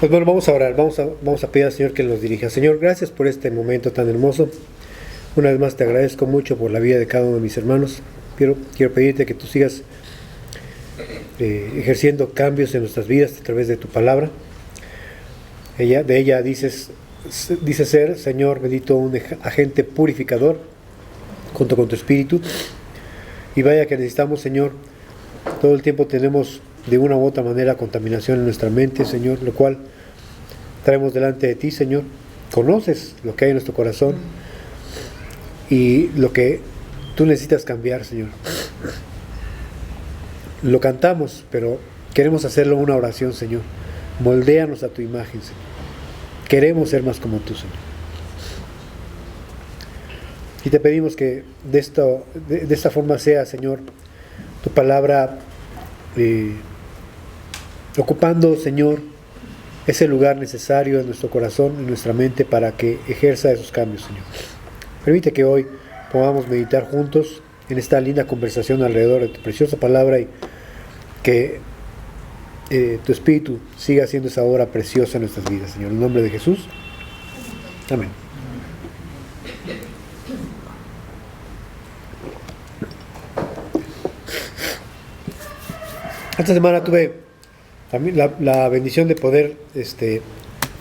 Pues bueno, vamos a orar, vamos a pedir al Señor que nos dirija. Señor, gracias por este momento tan hermoso. Una vez más te agradezco mucho por la vida de cada uno de mis hermanos. Quiero pedirte que tú sigas ejerciendo cambios en nuestras vidas a través de tu palabra. De ella dice ser, Señor, bendito, un agente purificador junto con tu espíritu. Y vaya que necesitamos, Señor, todo el tiempo tenemos de una u otra manera contaminación en nuestra mente, Señor, lo cual traemos delante de ti, Señor. Conoces lo que hay en nuestro corazón y lo que tú necesitas cambiar, Señor. Lo cantamos, pero queremos hacerlo una oración, Señor. Moldéanos a tu imagen, Señor. Queremos ser más como tú, Señor. Y te pedimos que de esta forma sea, Señor, tu palabra ocupando, Señor, ese lugar necesario en nuestro corazón, en nuestra mente, para que ejerza esos cambios, Señor. Permite que hoy podamos meditar juntos en esta linda conversación alrededor de tu preciosa palabra y que tu Espíritu siga haciendo esa obra preciosa en nuestras vidas, Señor. En el nombre de Jesús. Amén. Esta semana tuve también la bendición de poder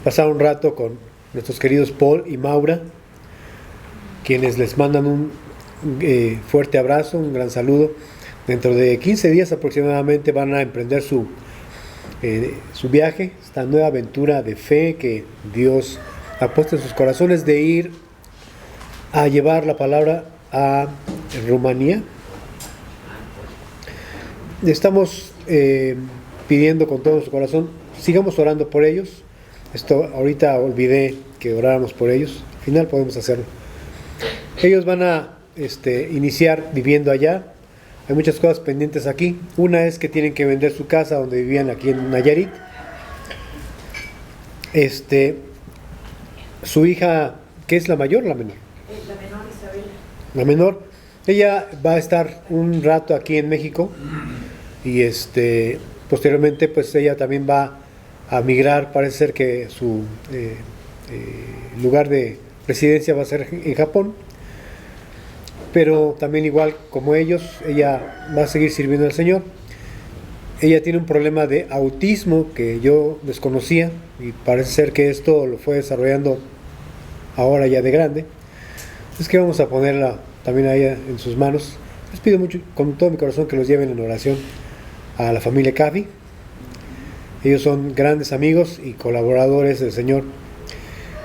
pasar un rato con nuestros queridos Paul y Maura, quienes les mandan un fuerte abrazo, un gran saludo. Dentro de 15 días aproximadamente van a emprender su viaje, esta nueva aventura de fe que Dios ha puesto en sus corazones, de ir a llevar la palabra a Rumanía. Estamos pidiendo con todo nuestro corazón, sigamos orando por ellos. Ahorita olvidé que oráramos por ellos, al final podemos hacerlo. Ellos van a iniciar viviendo allá. Hay muchas cosas pendientes aquí. Una es que tienen que vender su casa donde vivían aquí en Nayarit. Su hija, ¿qué es la mayor o la menor? La menor, Isabela. La menor. Ella va a estar un rato aquí en México y posteriormente pues ella también va a migrar. Parece ser que su lugar de residencia va a ser en Japón, pero también igual como ellos, ella va a seguir sirviendo al Señor. Ella tiene un problema de autismo que yo desconocía y parece ser que esto lo fue desarrollando ahora ya de grande. Es que vamos a ponerla también a ella en sus manos. Les pido mucho, con todo mi corazón, que los lleven en oración a la familia Cavi. Ellos son grandes amigos y colaboradores del Señor.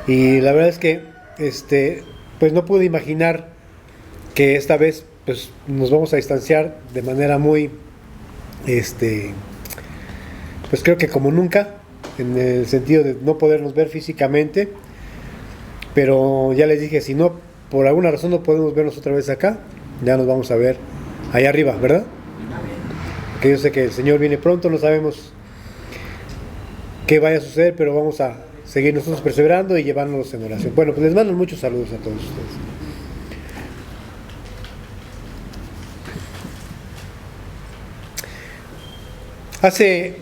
Y la verdad es que pues no pude imaginar que esta vez pues nos vamos a distanciar de manera muy pues creo que como nunca, en el sentido de no podernos ver físicamente. Pero ya les dije, si no, por alguna razón no podemos vernos otra vez acá, ya nos vamos a ver allá arriba, ¿verdad? Porque yo sé que el Señor viene pronto, no sabemos qué vaya a suceder, pero vamos a seguir nosotros perseverando y llevándolos en oración. Bueno, pues les mando muchos saludos a todos ustedes. Hace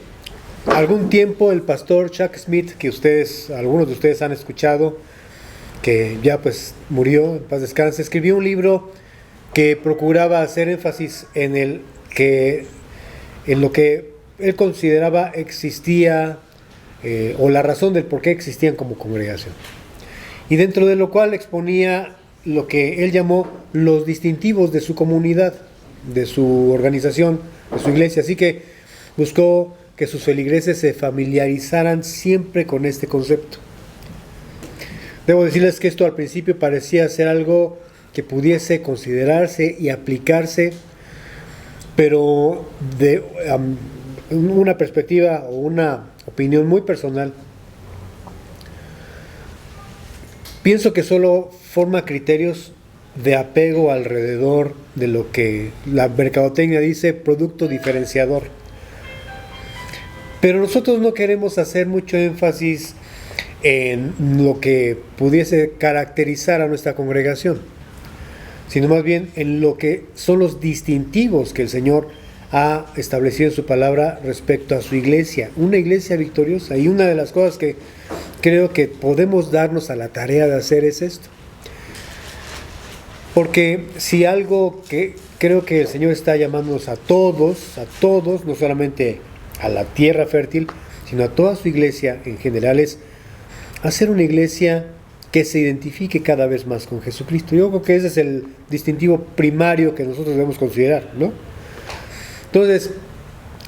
algún tiempo el pastor Chuck Smith, que algunos de ustedes han escuchado, que ya pues murió, en paz descanse, escribió un libro que procuraba hacer énfasis en lo que él consideraba existía o la razón del por qué existían como congregación, y dentro de lo cual exponía lo que él llamó los distintivos de su comunidad, de su organización, de su iglesia. Así que buscó que sus feligreses se familiarizaran siempre con este concepto. Debo decirles que esto al principio parecía ser algo que pudiese considerarse y aplicarse, pero de una perspectiva o una opinión muy personal, pienso que solo forma criterios de apego alrededor de lo que la mercadotecnia dice producto diferenciador. Pero nosotros no queremos hacer mucho énfasis en lo que pudiese caracterizar a nuestra congregación, sino más bien en lo que son los distintivos que el Señor ha establecido en su palabra respecto a su iglesia, una iglesia victoriosa. Y una de las cosas que creo que podemos darnos a la tarea de hacer es esto. Porque si algo que creo que el Señor está llamándonos a todos, no solamente a la tierra fértil, sino a toda su iglesia en general, es hacer una iglesia que se identifique cada vez más con Jesucristo. Yo creo que ese es el distintivo primario que nosotros debemos considerar, ¿no? Entonces,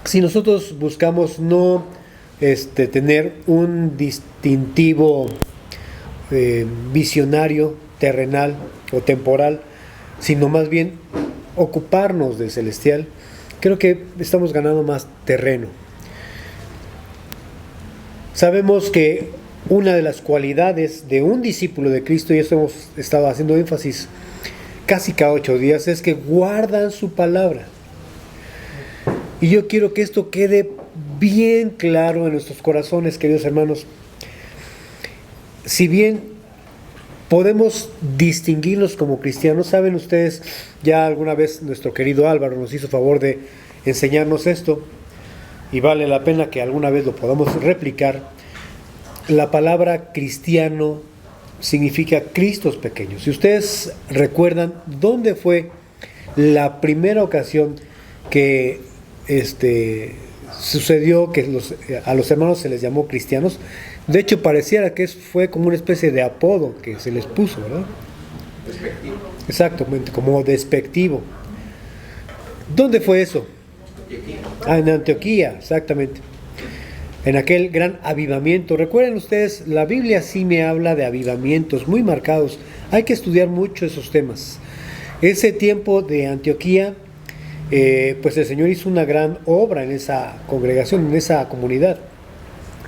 si nosotros buscamos no tener un distintivo visionario, terrenal o temporal, sino más bien ocuparnos del celestial, creo que estamos ganando más terreno. Sabemos que una de las cualidades de un discípulo de Cristo, y eso hemos estado haciendo énfasis casi cada 8 días, es que guardan su palabra. Y yo quiero que esto quede bien claro en nuestros corazones, queridos hermanos. Si bien podemos distinguirnos como cristianos, saben ustedes, ya alguna vez nuestro querido Álvaro nos hizo favor de enseñarnos esto, y vale la pena que alguna vez lo podamos replicar. La palabra cristiano significa Cristos pequeños. Si ustedes recuerdan, ¿dónde fue la primera ocasión que sucedió que a los hermanos se les llamó cristianos? De hecho, pareciera que fue como una especie de apodo que se les puso, ¿verdad? Despectivo. Exactamente, como despectivo. ¿Dónde fue eso? En Antioquía, exactamente. En aquel gran avivamiento. Recuerden ustedes, la Biblia sí me habla de avivamientos muy marcados. Hay que estudiar mucho esos temas. Ese tiempo de Antioquía, pues el Señor hizo una gran obra en esa congregación, en esa comunidad.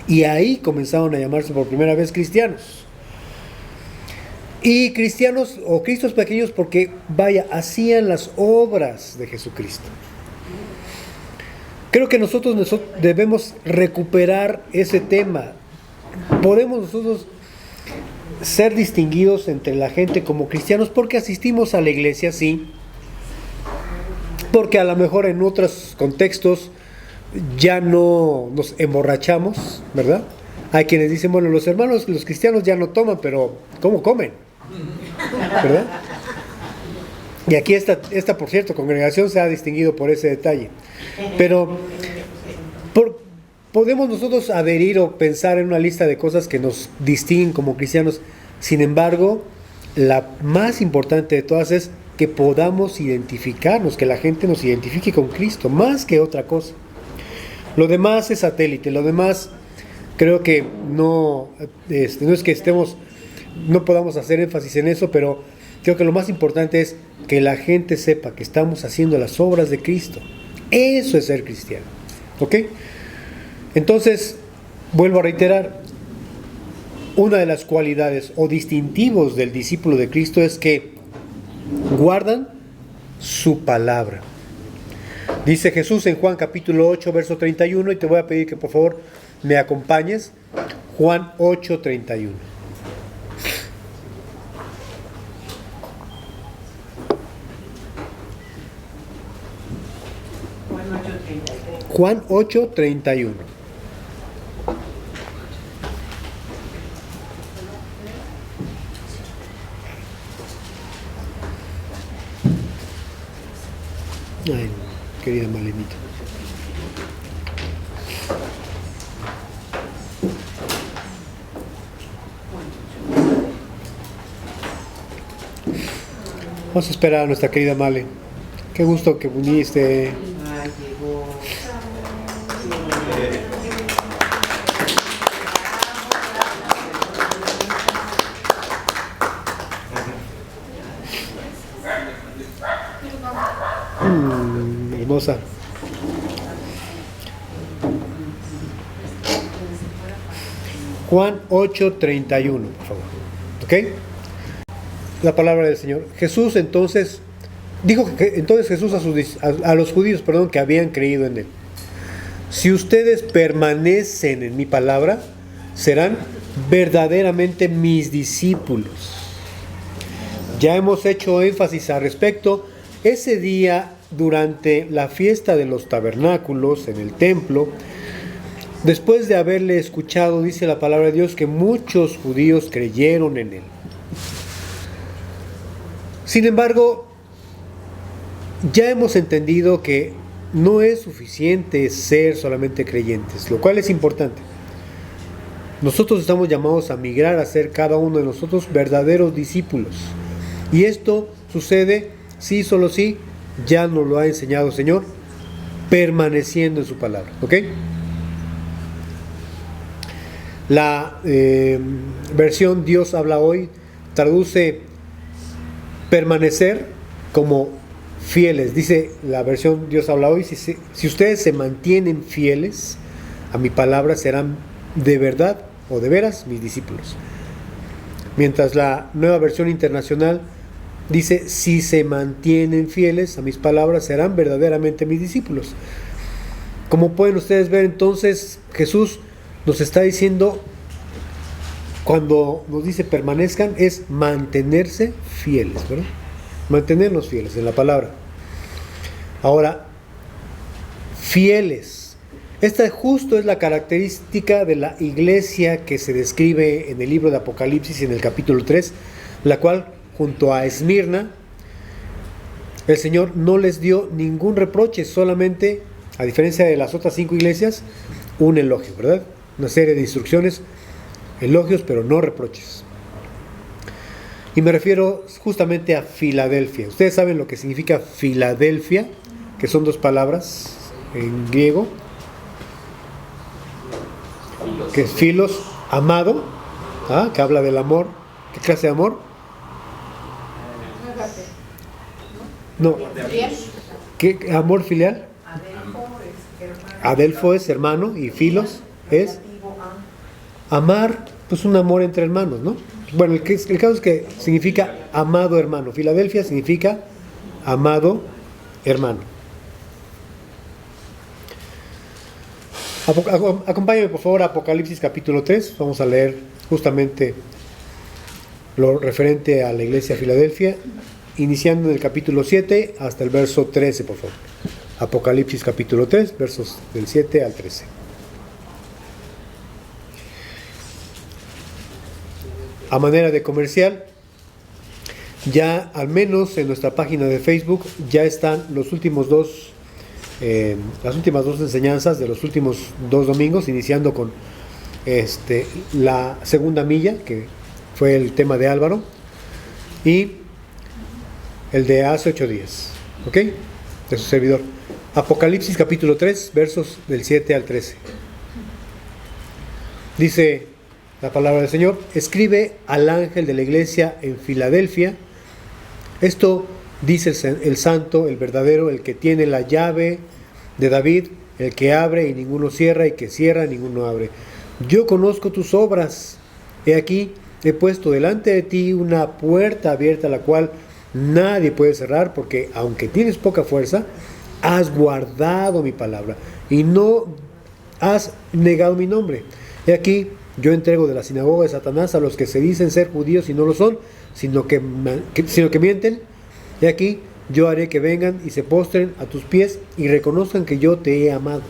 Y ahí comenzaron a llamarse por primera vez cristianos. Y cristianos o Cristos pequeños porque, vaya, hacían las obras de Jesucristo. Creo que nosotros debemos recuperar ese tema. Podemos nosotros ser distinguidos entre la gente como cristianos porque asistimos a la iglesia, sí. Porque a lo mejor en otros contextos ya no nos emborrachamos, ¿verdad? Hay quienes dicen, bueno, los hermanos, los cristianos ya no toman, pero ¿cómo comen? ¿Verdad? Y aquí esta, por cierto, congregación se ha distinguido por ese detalle. Pero podemos nosotros adherir o pensar en una lista de cosas que nos distinguen como cristianos. Sin embargo, la más importante de todas es que podamos identificarnos, que la gente nos identifique con Cristo, más que otra cosa. Lo demás es satélite, lo demás creo que no es que no podamos hacer énfasis en eso, pero creo que lo más importante es que la gente sepa que estamos haciendo las obras de Cristo. Eso es ser cristiano. ¿Ok? Entonces, vuelvo a reiterar, una de las cualidades o distintivos del discípulo de Cristo es que guardan su palabra. Dice Jesús en Juan capítulo 8, verso 31, y te voy a pedir que por favor me acompañes. Juan 8, 31. Juan 8, 31. Ay, querida Malenita. Vamos a esperar a nuestra querida Male. Qué gusto que viniste. Hermosa. Juan 8:31, por favor. ¿Ok? La palabra del Señor. Jesús entonces dijo que entonces Jesús a los judíos, que habían creído en él: si ustedes permanecen en mi palabra, serán verdaderamente mis discípulos. Ya hemos hecho énfasis al respecto. Ese día durante la fiesta de los tabernáculos en el templo, después de haberle escuchado, dice la palabra de Dios, que muchos judíos creyeron en él. Sin embargo, ya hemos entendido que no es suficiente ser solamente creyentes, lo cual es importante. Nosotros estamos llamados a migrar a ser cada uno de nosotros verdaderos discípulos. Y esto sucede, sí, solo sí, ya nos lo ha enseñado el Señor, permaneciendo en su palabra. ¿Ok? La versión Dios habla hoy traduce permanecer como fieles. Dice la versión Dios habla hoy, si ustedes se mantienen fieles a mi palabra, serán de verdad o de veras mis discípulos. Mientras la nueva versión internacional dice, si se mantienen fieles a mis palabras, serán verdaderamente mis discípulos. Como pueden ustedes ver, entonces Jesús nos está diciendo, cuando nos dice permanezcan, es mantenerse fieles, ¿verdad? Mantenernos fieles en la palabra. Ahora, fieles. Esta justo es la característica de la iglesia que se describe en el libro de Apocalipsis, en el capítulo 3, la cual, junto a Esmirna, el Señor no les dio ningún reproche, solamente, a diferencia de las otras 5 iglesias, un elogio, ¿verdad? Una serie de instrucciones, elogios, pero no reproches. Y me refiero justamente a Filadelfia. Ustedes saben lo que significa Filadelfia, que son 2 palabras en griego, que es filos, amado, que habla del amor. ¿Qué clase de amor? No. ¿Qué amor filial? Adelfo es hermano y filos es amar, pues un amor entre hermanos, ¿no? Bueno, el caso es que significa amado hermano. Filadelfia significa amado hermano. Acompáñame por favor a Apocalipsis capítulo 3. Vamos a leer justamente lo referente a la iglesia de Filadelfia, iniciando en el capítulo 7 hasta el verso 13, por favor. Apocalipsis capítulo 3, versos del 7 al 13. A manera de comercial, ya al menos en nuestra página de Facebook ya están las últimas dos enseñanzas de los últimos 2 domingos, iniciando con la segunda milla, que fue el tema de Álvaro, y el de hace 8 días, ¿ok? De su servidor. Apocalipsis capítulo 3, versos del 7 al 13. Dice la palabra del Señor: escribe al ángel de la iglesia en Filadelfia, esto dice el santo, el verdadero, el que tiene la llave de David, el que abre y ninguno cierra, y que cierra y ninguno abre. Yo conozco tus obras. He aquí, he puesto delante de ti una puerta abierta, la cual nadie puede cerrar, porque aunque tienes poca fuerza, has guardado mi palabra y no has negado mi nombre. He aquí, yo entrego de la sinagoga de Satanás a los que se dicen ser judíos y no lo son, sino que mienten. He aquí, yo haré que vengan y se postren a tus pies y reconozcan que yo te he amado.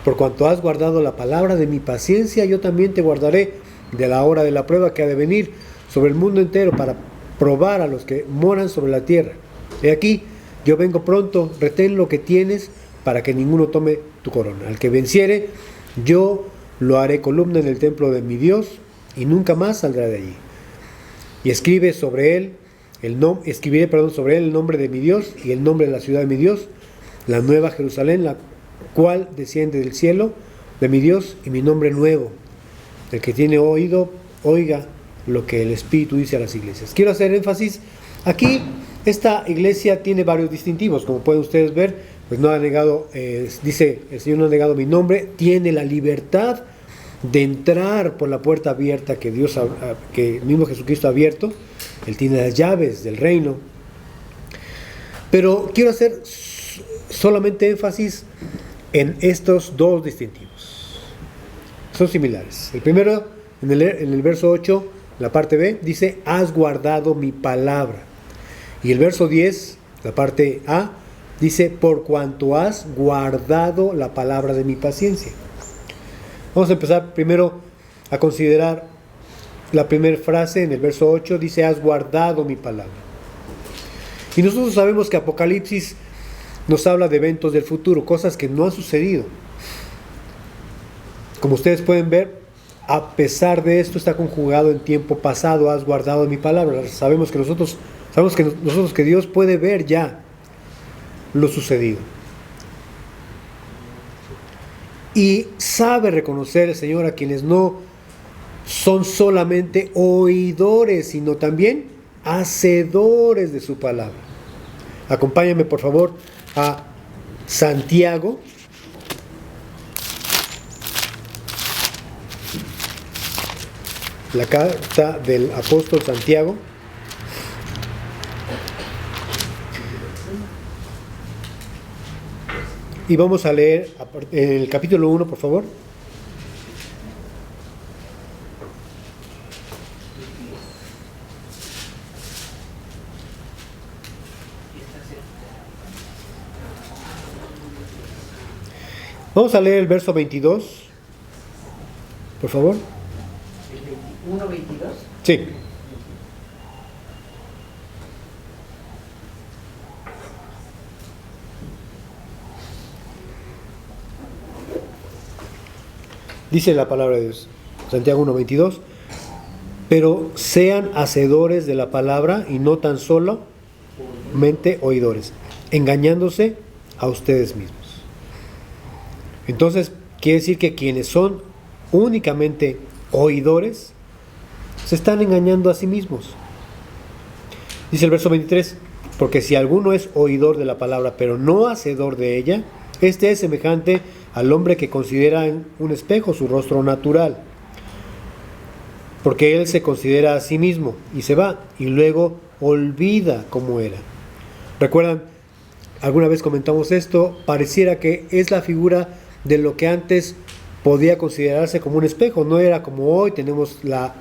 Por cuanto has guardado la palabra de mi paciencia, yo también te guardaré de la hora de la prueba que ha de venir sobre el mundo entero para probar a los que moran sobre la tierra. He aquí, yo vengo pronto, retén lo que tienes para que ninguno tome tu corona. Al que venciere, yo lo haré columna en el templo de mi Dios y nunca más saldrá de allí. Y escribiré sobre él el nombre de mi Dios y el nombre de la ciudad de mi Dios, la nueva Jerusalén, la cual desciende del cielo de mi Dios, y mi nombre nuevo. El que tiene oído, oiga lo que el Espíritu dice a las iglesias. Quiero hacer énfasis aquí. Esta iglesia tiene varios distintivos, como pueden ustedes ver, pues no ha negado, dice el Señor no ha negado mi nombre, tiene la libertad de entrar por la puerta abierta que el mismo Jesucristo ha abierto. Él tiene las llaves del reino. Pero quiero hacer solamente énfasis en estos 2 distintivos. Son similares. El primero, en el verso 8, la parte B, dice: has guardado mi palabra. Y el verso 10, la parte A, Dice, por cuanto has guardado la palabra de mi paciencia. Vamos a empezar primero a considerar la primera frase en el verso 8. Dice, has guardado mi palabra. Y nosotros sabemos que Apocalipsis nos habla de eventos del futuro, cosas que no han sucedido. Como ustedes pueden ver, a pesar de esto está conjugado en tiempo pasado, has guardado mi palabra. Sabemos que Dios puede ver ya lo sucedido. Y sabe reconocer el Señor a quienes no son solamente oidores, sino también hacedores de su palabra. Acompáñame por favor a Santiago. La carta del apóstol Santiago. Y vamos a leer el capítulo 1, por favor. Vamos a leer el verso 22, por favor. ¿El 21-22? Sí. Dice la palabra de Dios, Santiago 1:22, pero sean hacedores de la palabra y no tan solamente oidores, engañándose a ustedes mismos. Entonces, quiere decir que quienes son únicamente oidores, se están engañando a sí mismos. Dice el verso 23, porque si alguno es oidor de la palabra, pero no hacedor de ella, este es semejante al hombre que considera en un espejo su rostro natural, porque él se considera a sí mismo y se va, y luego olvida cómo era. ¿Recuerdan? Alguna vez comentamos esto, pareciera que es la figura de lo que antes podía considerarse como un espejo. No era como hoy, tenemos la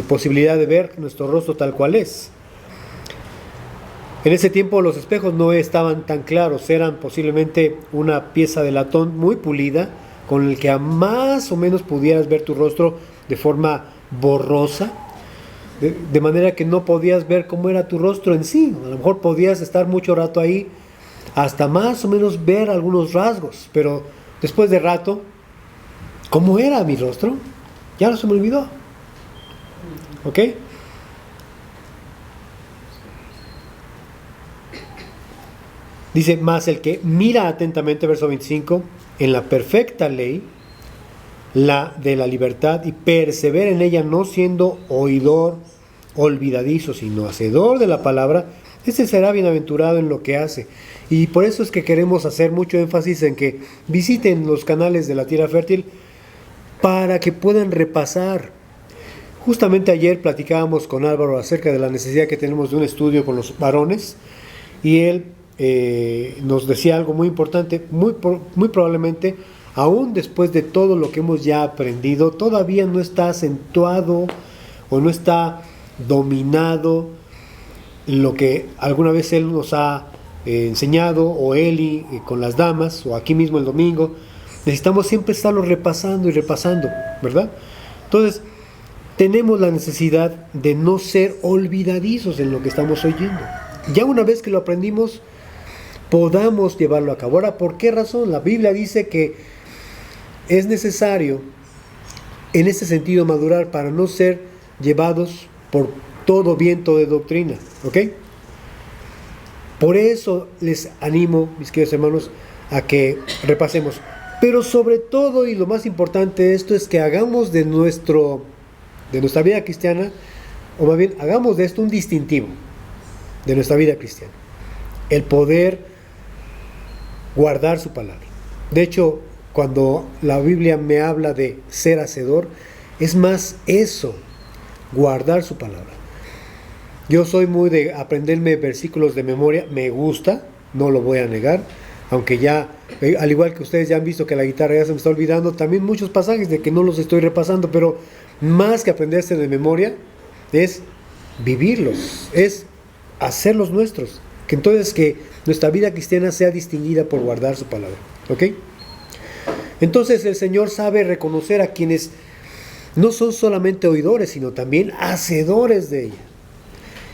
posibilidad de ver nuestro rostro tal cual es. En ese tiempo los espejos no estaban tan claros, eran posiblemente una pieza de latón muy pulida, con el que más o menos pudieras ver tu rostro de forma borrosa, de manera que no podías ver cómo era tu rostro en sí. A lo mejor podías estar mucho rato ahí, hasta más o menos ver algunos rasgos, pero después de rato, ¿cómo era mi rostro? Ya no se me olvidó. ¿Ok? Dice, más el que mira atentamente, verso 25, en la perfecta ley, la de la libertad, y persevera en ella, no siendo oidor olvidadizo, sino hacedor de la palabra, ese será bienaventurado en lo que hace. Y por eso es que queremos hacer mucho énfasis en que visiten los canales de la Tierra Fértil para que puedan repasar. Justamente ayer platicábamos con Álvaro acerca de la necesidad que tenemos de un estudio con los varones, y él nos decía algo muy importante. Muy probablemente, aún después de todo lo que hemos ya aprendido, todavía no está acentuado o no está dominado lo que alguna vez él nos ha enseñado, o Eli con las damas, o aquí mismo el domingo. Necesitamos siempre estarlo repasando y repasando, ¿verdad? Entonces, tenemos la necesidad de no ser olvidadizos en lo que estamos oyendo. Ya una vez que lo aprendimos, podamos llevarlo a cabo. Ahora, ¿por qué razón? La Biblia dice que es necesario, en ese sentido, madurar para no ser llevados por todo viento de doctrina, ¿ok? Por eso les animo, mis queridos hermanos, a que repasemos. Pero sobre todo, y lo más importante de esto, es que hagamos de nuestra vida cristiana, o más bien, hagamos de esto un distintivo de nuestra vida cristiana. El poder guardar su palabra. De hecho, cuando la Biblia me habla de ser hacedor, es más eso, guardar su palabra. Yo soy muy de aprenderme versículos de memoria, me gusta, no lo voy a negar, aunque ya, al igual que ustedes ya han visto que la guitarra ya se me está olvidando, también muchos pasajes de que no los estoy repasando, pero más que aprenderse de memoria, es vivirlos, es hacerlos nuestros. Que entonces que nuestra vida cristiana sea distinguida por guardar su palabra. ¿Ok? Entonces el Señor sabe reconocer a quienes no son solamente oidores, sino también hacedores de ella.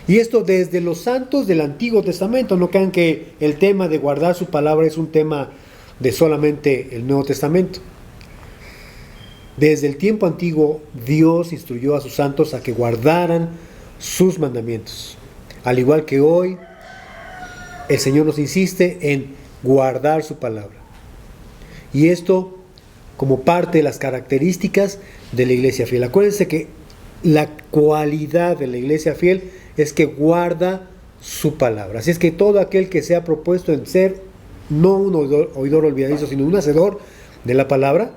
Y esto desde los santos del Antiguo Testamento. No crean que el tema de guardar su palabra es un tema de solamente el Nuevo Testamento. Desde el tiempo antiguo, Dios instruyó a sus santos a que guardaran sus mandamientos. Al igual que hoy, el Señor nos insiste en guardar su palabra. Y esto como parte de las características de la iglesia fiel. Acuérdense que la cualidad de la iglesia fiel es que guarda su palabra. Así es que todo aquel que se ha propuesto en ser no un oidor olvidadizo, sino un hacedor de la palabra,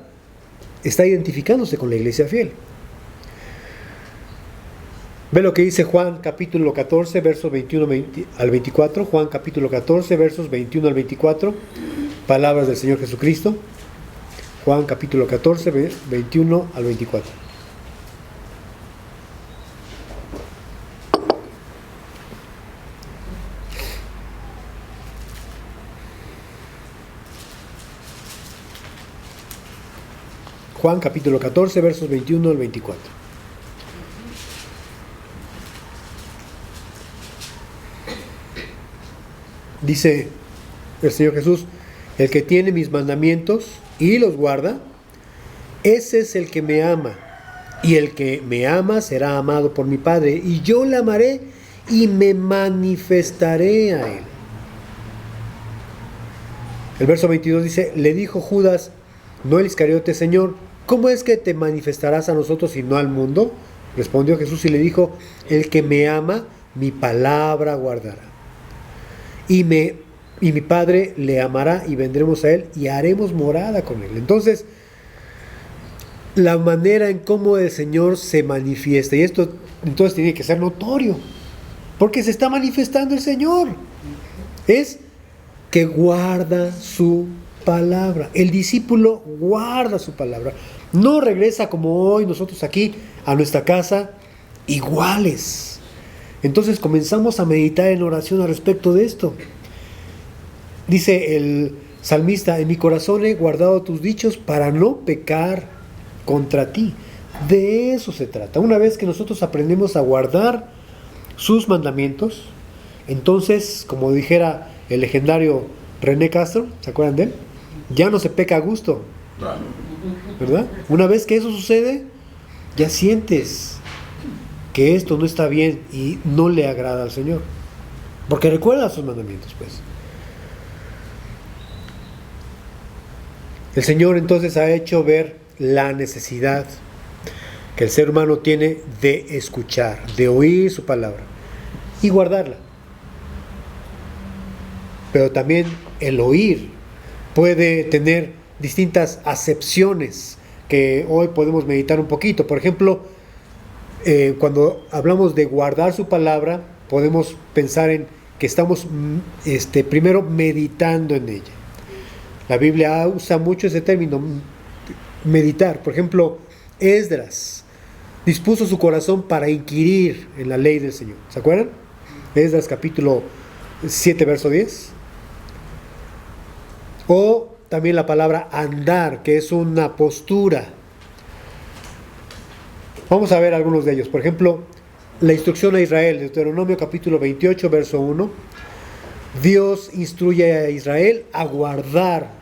está identificándose con la iglesia fiel. Ve lo que dice Juan capítulo 14, versos 21 al 24. Juan capítulo 14, versos 21 al 24. Palabras del Señor Jesucristo. Juan capítulo 14, 21 al 24. Juan capítulo 14, versos 21 al 24. Dice el Señor Jesús: el que tiene mis mandamientos y los guarda, ese es el que me ama. Y el que me ama será amado por mi Padre, y yo le amaré y me manifestaré a él. El verso 22 dice: le dijo Judas, no el Iscariote: Señor, ¿cómo es que te manifestarás a nosotros y no al mundo? Respondió Jesús y le dijo: el que me ama, mi palabra guardará. Y mi Padre le amará y vendremos a él y haremos morada con él. Entonces, la manera en cómo el Señor se manifiesta, y esto entonces tiene que ser notorio, porque se está manifestando el Señor, es que guarda su palabra. El discípulo guarda su palabra. No regresa como hoy nosotros aquí a nuestra casa iguales. Entonces comenzamos a meditar en oración al respecto de esto. Dice el salmista: en mi corazón he guardado tus dichos para no pecar contra ti. De eso se trata. Una vez que nosotros aprendemos a guardar sus mandamientos, entonces, como dijera el legendario René Castro, ¿se acuerdan de él? Ya no se peca a gusto, ¿verdad? Una vez que eso sucede, ya sientes que esto no está bien y no le agrada al Señor, porque recuerda sus mandamientos, pues. El Señor entonces ha hecho ver la necesidad que el ser humano tiene de escuchar, de oír su palabra y guardarla. Pero también el oír puede tener distintas acepciones que hoy podemos meditar un poquito. Por ejemplo, cuando hablamos de guardar su palabra, podemos pensar en que estamos primero meditando en ella. La Biblia usa mucho ese término, meditar. Por ejemplo, Esdras dispuso su corazón para inquirir en la ley del Señor. ¿Se acuerdan? Esdras capítulo 7, verso 10. O también la palabra andar, que es una postura. Vamos a ver algunos de ellos. Por ejemplo, la instrucción a Israel, Deuteronomio capítulo 28, verso 1. Dios instruye a Israel a guardar,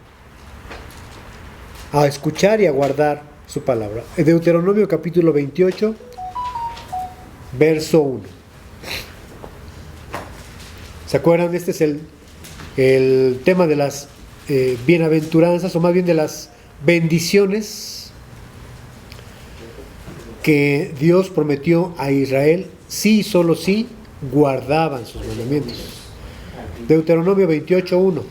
a escuchar y a guardar su palabra. Deuteronomio capítulo 28, verso 1. ¿Se acuerdan? Este es el tema de las bienaventuranzas, o más bien de las bendiciones que Dios prometió a Israel si y solo si guardaban sus mandamientos. Deuteronomio 28, 1.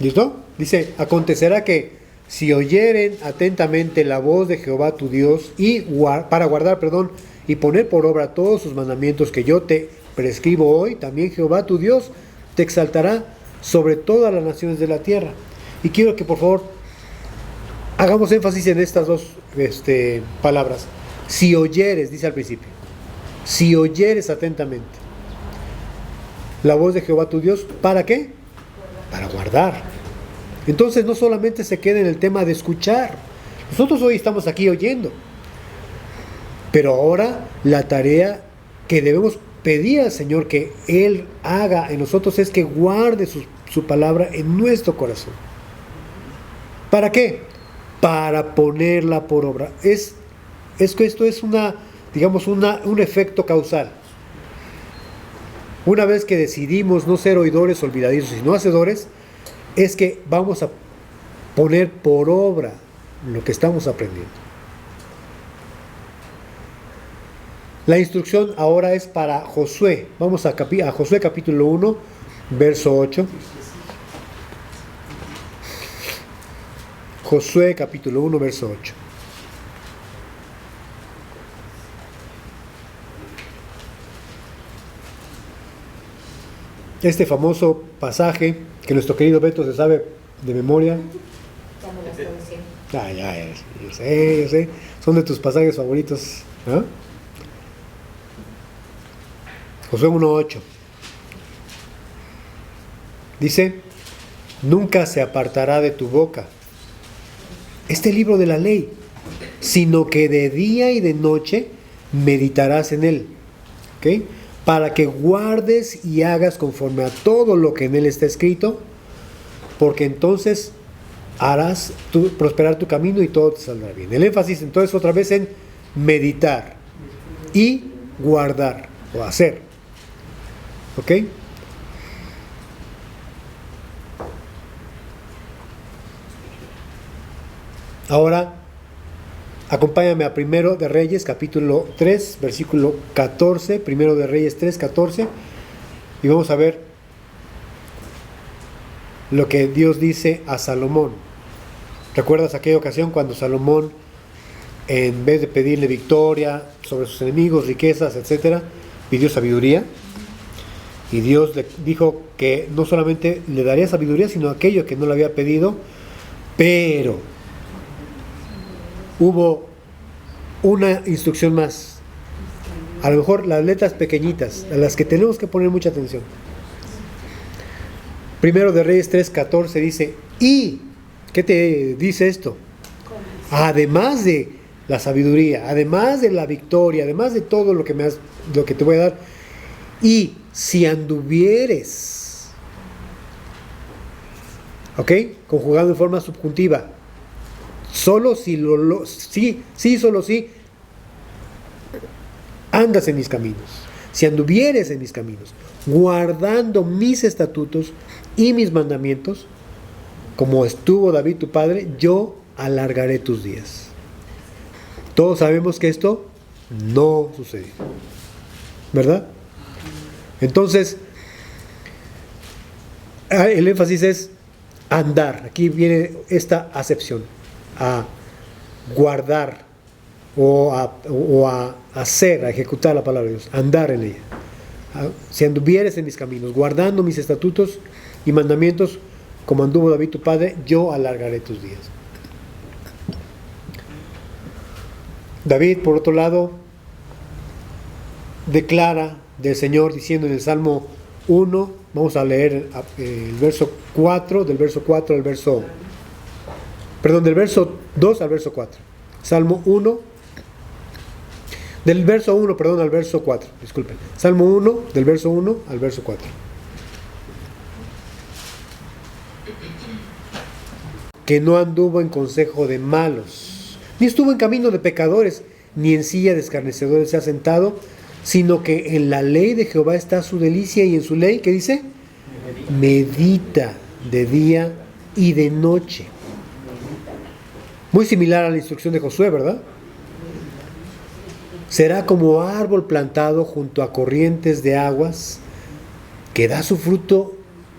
¿Listo? Dice: acontecerá que si oyeren atentamente la voz de Jehová tu Dios para guardar, y poner por obra todos sus mandamientos que yo te prescribo hoy, también Jehová tu Dios te exaltará sobre todas las naciones de la tierra. Y quiero que por favor hagamos énfasis en estas dos palabras. Si oyeres, dice al principio, si oyeres atentamente la voz de Jehová tu Dios, ¿para qué? Para guardar. Entonces no solamente se queda en el tema de escuchar. Nosotros hoy estamos aquí oyendo, pero ahora la tarea que debemos pedir al Señor que Él haga en nosotros es que guarde su palabra en nuestro corazón. ¿Para qué? Para ponerla por obra. Es que esto es un efecto causal. Una vez que decidimos no ser oidores olvidadizos, sino hacedores, es que vamos a poner por obra lo que estamos aprendiendo. La instrucción ahora es para Josué. Vamos a Josué capítulo 1, verso 8. Josué capítulo 1, verso 8. Este famoso pasaje que nuestro querido Beto se sabe de memoria. Ya me lo estoy diciendo. Yo sé. Son de tus pasajes favoritos, ¿no? Josué 1:8. Dice: nunca se apartará de tu boca este libro de la ley, sino que de día y de noche meditarás en él. ¿Ok? Para que guardes y hagas conforme a todo lo que en él está escrito, porque entonces harás prosperar tu camino y todo te saldrá bien. El énfasis entonces otra vez en meditar y guardar o hacer. ¿Ok? Ahora acompáñame a Primero de Reyes, capítulo 3, versículo 14. Primero de Reyes 3, 14. Y vamos a ver lo que Dios dice a Salomón. ¿Recuerdas aquella ocasión cuando Salomón, en vez de pedirle victoria sobre sus enemigos, riquezas, etcétera, pidió sabiduría? Y Dios le dijo que no solamente le daría sabiduría, sino aquello que no le había pedido, pero hubo una instrucción más. A lo mejor las letras pequeñitas, a las que tenemos que poner mucha atención. Primero de Reyes 3:14 dice: ¿y qué te dice esto? Además de la sabiduría, además de la victoria, además de todo lo que te voy a dar, y si anduvieres, ¿ok? Conjugado en forma subjuntiva. Solo si solo si andas en mis caminos, si anduvieres en mis caminos, guardando mis estatutos y mis mandamientos, como estuvo David tu padre, yo alargaré tus días. Todos sabemos que esto no sucedió, ¿verdad? Entonces, el énfasis es andar. Aquí viene esta acepción: a guardar o a hacer, a ejecutar la palabra de Dios, andar en ella. Si anduvieres en mis caminos, guardando mis estatutos y mandamientos, como anduvo David tu padre, yo alargaré tus días. David, por otro lado, declara del Señor diciendo en el Salmo 1, vamos a leer el verso 4, del verso 2 al verso 4. Salmo 1, del verso 1, al verso 4, disculpen. Salmo 1, del verso 1 al verso 4. Que no anduvo en consejo de malos, ni estuvo en camino de pecadores, ni en silla de escarnecedores se ha sentado, sino que en la ley de Jehová está su delicia, y en su ley, ¿qué dice? Medita de día y de noche. Muy similar a la instrucción de Josué, ¿verdad? Será como árbol plantado junto a corrientes de aguas, que da su fruto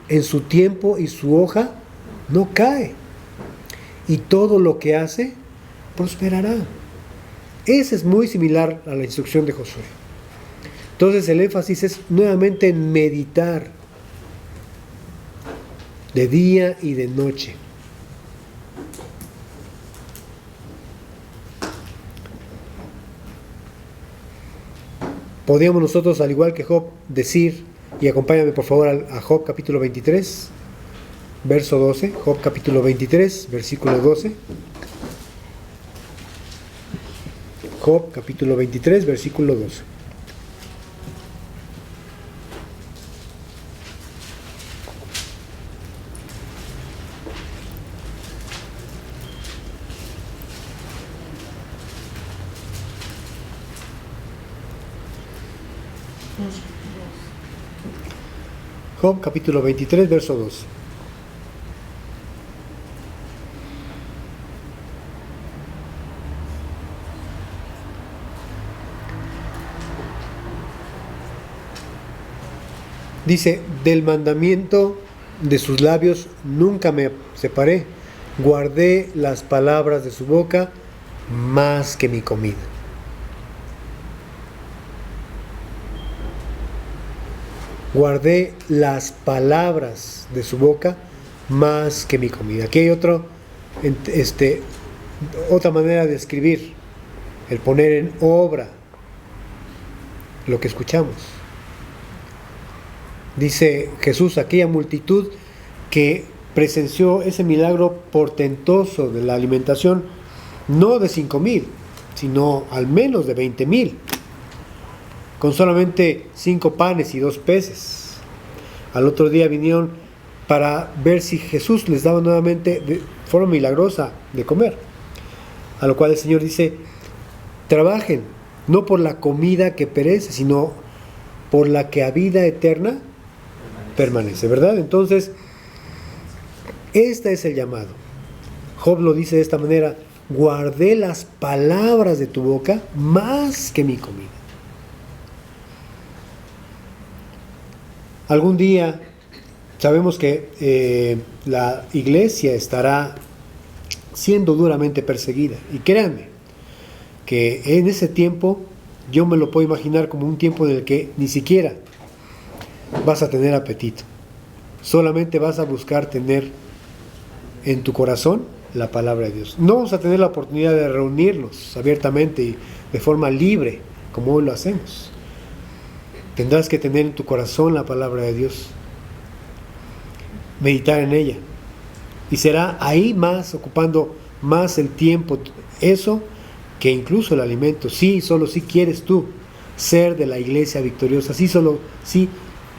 en su tiempo y su hoja no cae, y todo lo que hace prosperará. Ese es muy similar a la instrucción de Josué. Entonces el énfasis es nuevamente en meditar de día y de noche. podríamos nosotros, al igual que Job, decir, y acompáñame por favor a Job capítulo 23, verso 12, Job capítulo 23, versículo 12. Job capítulo 23, versículo 12. Job capítulo 23, verso 2. Dice, del mandamiento de sus labios nunca me separé, guardé las palabras de su boca más que mi comida. Guardé las palabras de su boca más que mi comida. Aquí hay otra manera de escribir, el poner en obra lo que escuchamos. Dice Jesús, aquella multitud que presenció ese milagro portentoso de la alimentación, no de 5,000, sino al menos de 20,000. Con solamente 5 panes y 2 peces. Al otro día vinieron para ver si Jesús les daba nuevamente de forma milagrosa de comer. A lo cual el Señor dice, trabajen, no por la comida que perece, sino por la que a vida eterna permanece, ¿verdad? Entonces, este es el llamado. Job lo dice de esta manera, guardé las palabras de tu boca más que mi comida. Algún día sabemos que la iglesia estará siendo duramente perseguida. Y créanme, que en ese tiempo yo me lo puedo imaginar como un tiempo en el que ni siquiera vas a tener apetito. Solamente vas a buscar tener en tu corazón la palabra de Dios. No vamos a tener la oportunidad de reunirnos abiertamente y de forma libre, como hoy lo hacemos. Tendrás que tener en tu corazón la palabra de Dios, meditar en ella, y será ahí más, ocupando más el tiempo, eso que incluso el alimento. Sí, solo si quieres tú ser de la iglesia victoriosa, sí, solo si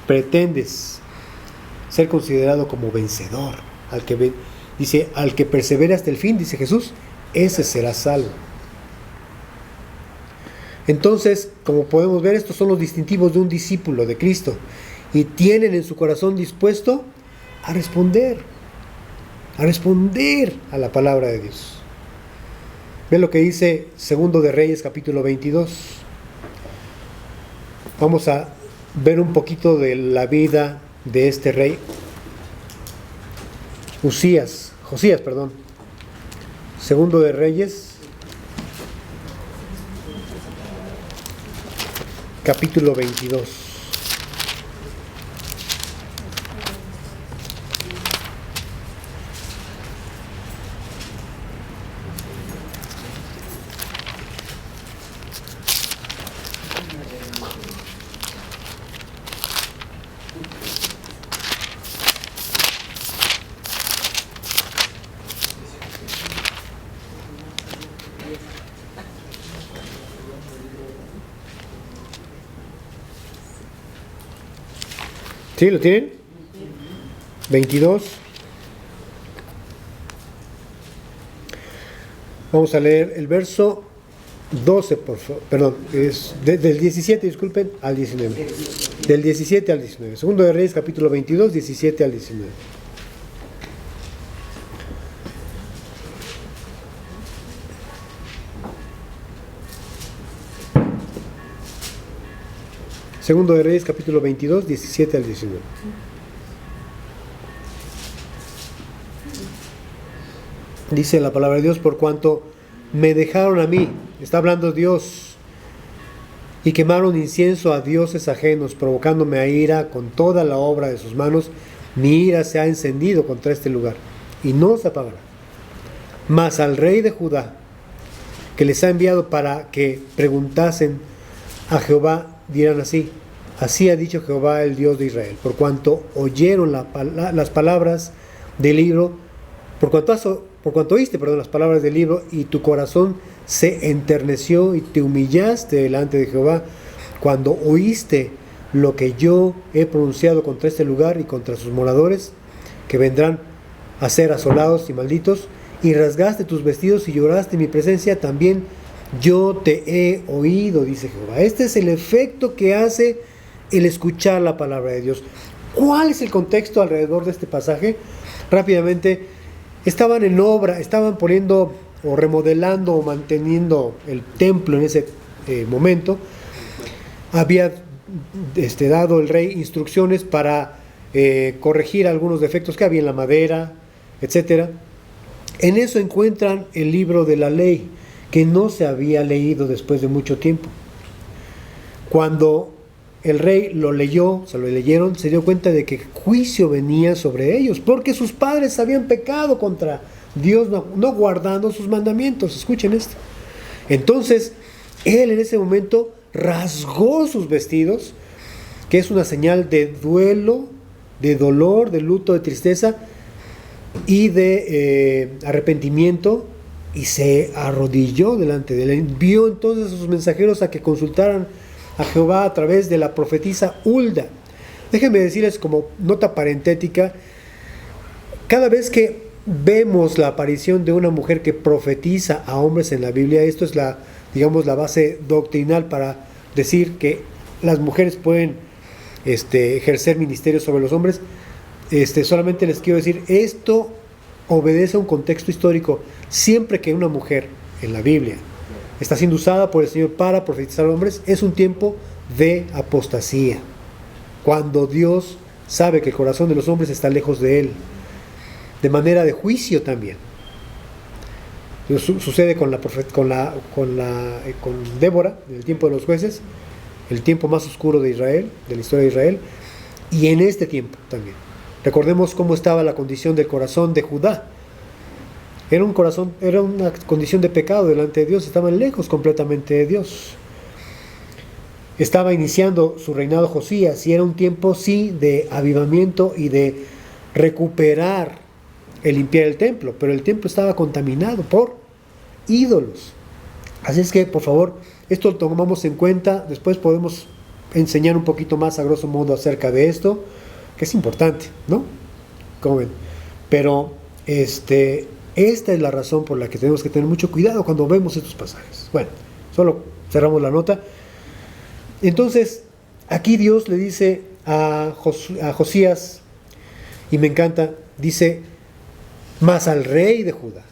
pretendes ser considerado como vencedor, dice, al que persevere hasta el fin, dice Jesús, ese será salvo. Entonces, como podemos ver, estos son los distintivos de un discípulo de Cristo, y tienen en su corazón dispuesto a responder a la palabra de Dios. Ve lo que dice Segundo de Reyes capítulo 22. Vamos a ver un poquito de la vida de este rey Josías, Segundo de Reyes capítulo 22. ¿Sí? ¿Lo tienen? 22. Vamos a leer el verso 12, por favor. Perdón, es del 17, disculpen, al 19. Del 17 al 19. Segundo de Reyes, capítulo 22, 17 al 19. Segundo de Reyes, capítulo 22, 17 al 19. Dice la palabra de Dios, por cuanto me dejaron a mí, está hablando Dios, y quemaron incienso a dioses ajenos, provocándome a ira con toda la obra de sus manos, mi ira se ha encendido contra este lugar, y no se apagará. Mas al rey de Judá, que les ha enviado para que preguntasen a Jehová, dirán así: así ha dicho Jehová, el Dios de Israel, por cuanto oyeron las palabras del libro, por cuanto oíste, las palabras del libro, y tu corazón se enterneció y te humillaste delante de Jehová, cuando oíste lo que yo he pronunciado contra este lugar y contra sus moradores, que vendrán a ser asolados y malditos, y rasgaste tus vestidos y lloraste en mi presencia, también yo te he oído, dice Jehová. Este es el efecto que hace el escuchar la palabra de Dios. ¿Cuál es el contexto alrededor de este pasaje? Rápidamente, estaban en obra, estaban poniendo o remodelando o manteniendo el templo en ese momento. Había dado el rey instrucciones para corregir algunos defectos que había en la madera, etc. En eso encuentran el libro de la ley, que no se había leído después de mucho tiempo. Cuando el rey lo leyó, se lo leyeron, se dio cuenta de que juicio venía sobre ellos, porque sus padres habían pecado contra Dios, no guardando sus mandamientos. Escuchen esto. Entonces, él en ese momento rasgó sus vestidos, que es una señal de duelo, de dolor, de luto, de tristeza y de arrepentimiento, y se arrodilló delante de él. Envió entonces a sus mensajeros a que consultaran a Jehová a través de la profetisa Hulda. Déjenme decirles como nota parentética: cada vez que vemos la aparición de una mujer que profetiza a hombres en la Biblia, esto es la base doctrinal para decir que las mujeres pueden ejercer ministerios sobre los hombres. Solamente les quiero decir, esto obedece a un contexto histórico. Siempre que una mujer en la Biblia está siendo usada por el Señor para profetizar a hombres, es un tiempo de apostasía, cuando Dios sabe que el corazón de los hombres está lejos de Él, de manera de juicio también. Sucede con Débora, en el tiempo de los jueces, el tiempo más oscuro de Israel, de la historia de Israel, y en este tiempo también. Recordemos cómo estaba la condición del corazón de Judá. Era una condición de pecado delante de Dios, estaban lejos completamente de Dios. Estaba iniciando su reinado Josías, y era un tiempo, sí, de avivamiento y de recuperar el limpiar el templo, pero el templo estaba contaminado por ídolos. Así es que, por favor, esto lo tomamos en cuenta. Después podemos enseñar un poquito más a grosso modo acerca de esto, que es importante, ¿no? ¿Cómo ven? Pero esta es la razón por la que tenemos que tener mucho cuidado cuando vemos estos pasajes. Bueno, solo cerramos la nota. Entonces, aquí Dios le dice a Josías, y me encanta, dice: mas al rey de Judá,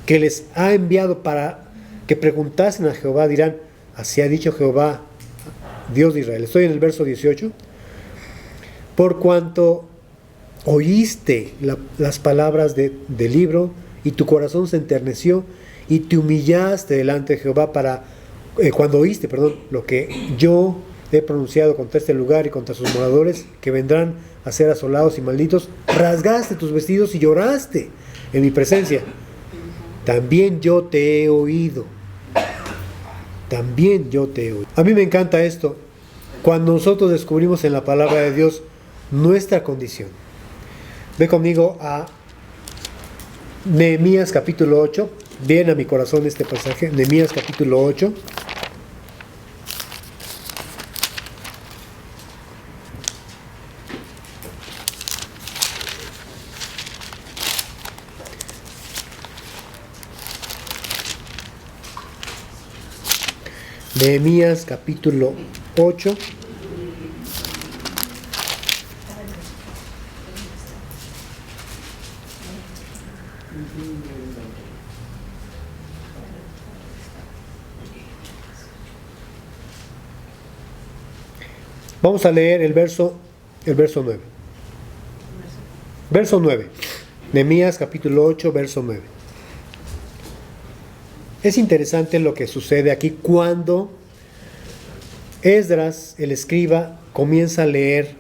que les ha enviado para que preguntasen a Jehová, dirán: así ha dicho Jehová, Dios de Israel. Estoy en el verso 18. Por cuanto oíste las palabras del libro, y tu corazón se enterneció, y te humillaste delante de Jehová cuando oíste, lo que yo he pronunciado contra este lugar y contra sus moradores, que vendrán a ser asolados y malditos, rasgaste tus vestidos y lloraste en mi presencia. También yo te he oído. También yo te he oído. A mí me encanta esto. Cuando nosotros descubrimos en la palabra de Dios nuestra condición. Ve conmigo a Nehemías capítulo 8. Viene a mi corazón este pasaje. Nehemías capítulo 8. Nehemías capítulo 8. Vamos a leer el verso 9. Verso 9. Nehemías capítulo 8, verso 9. Es interesante lo que sucede aquí cuando Esdras, el escriba, comienza a leer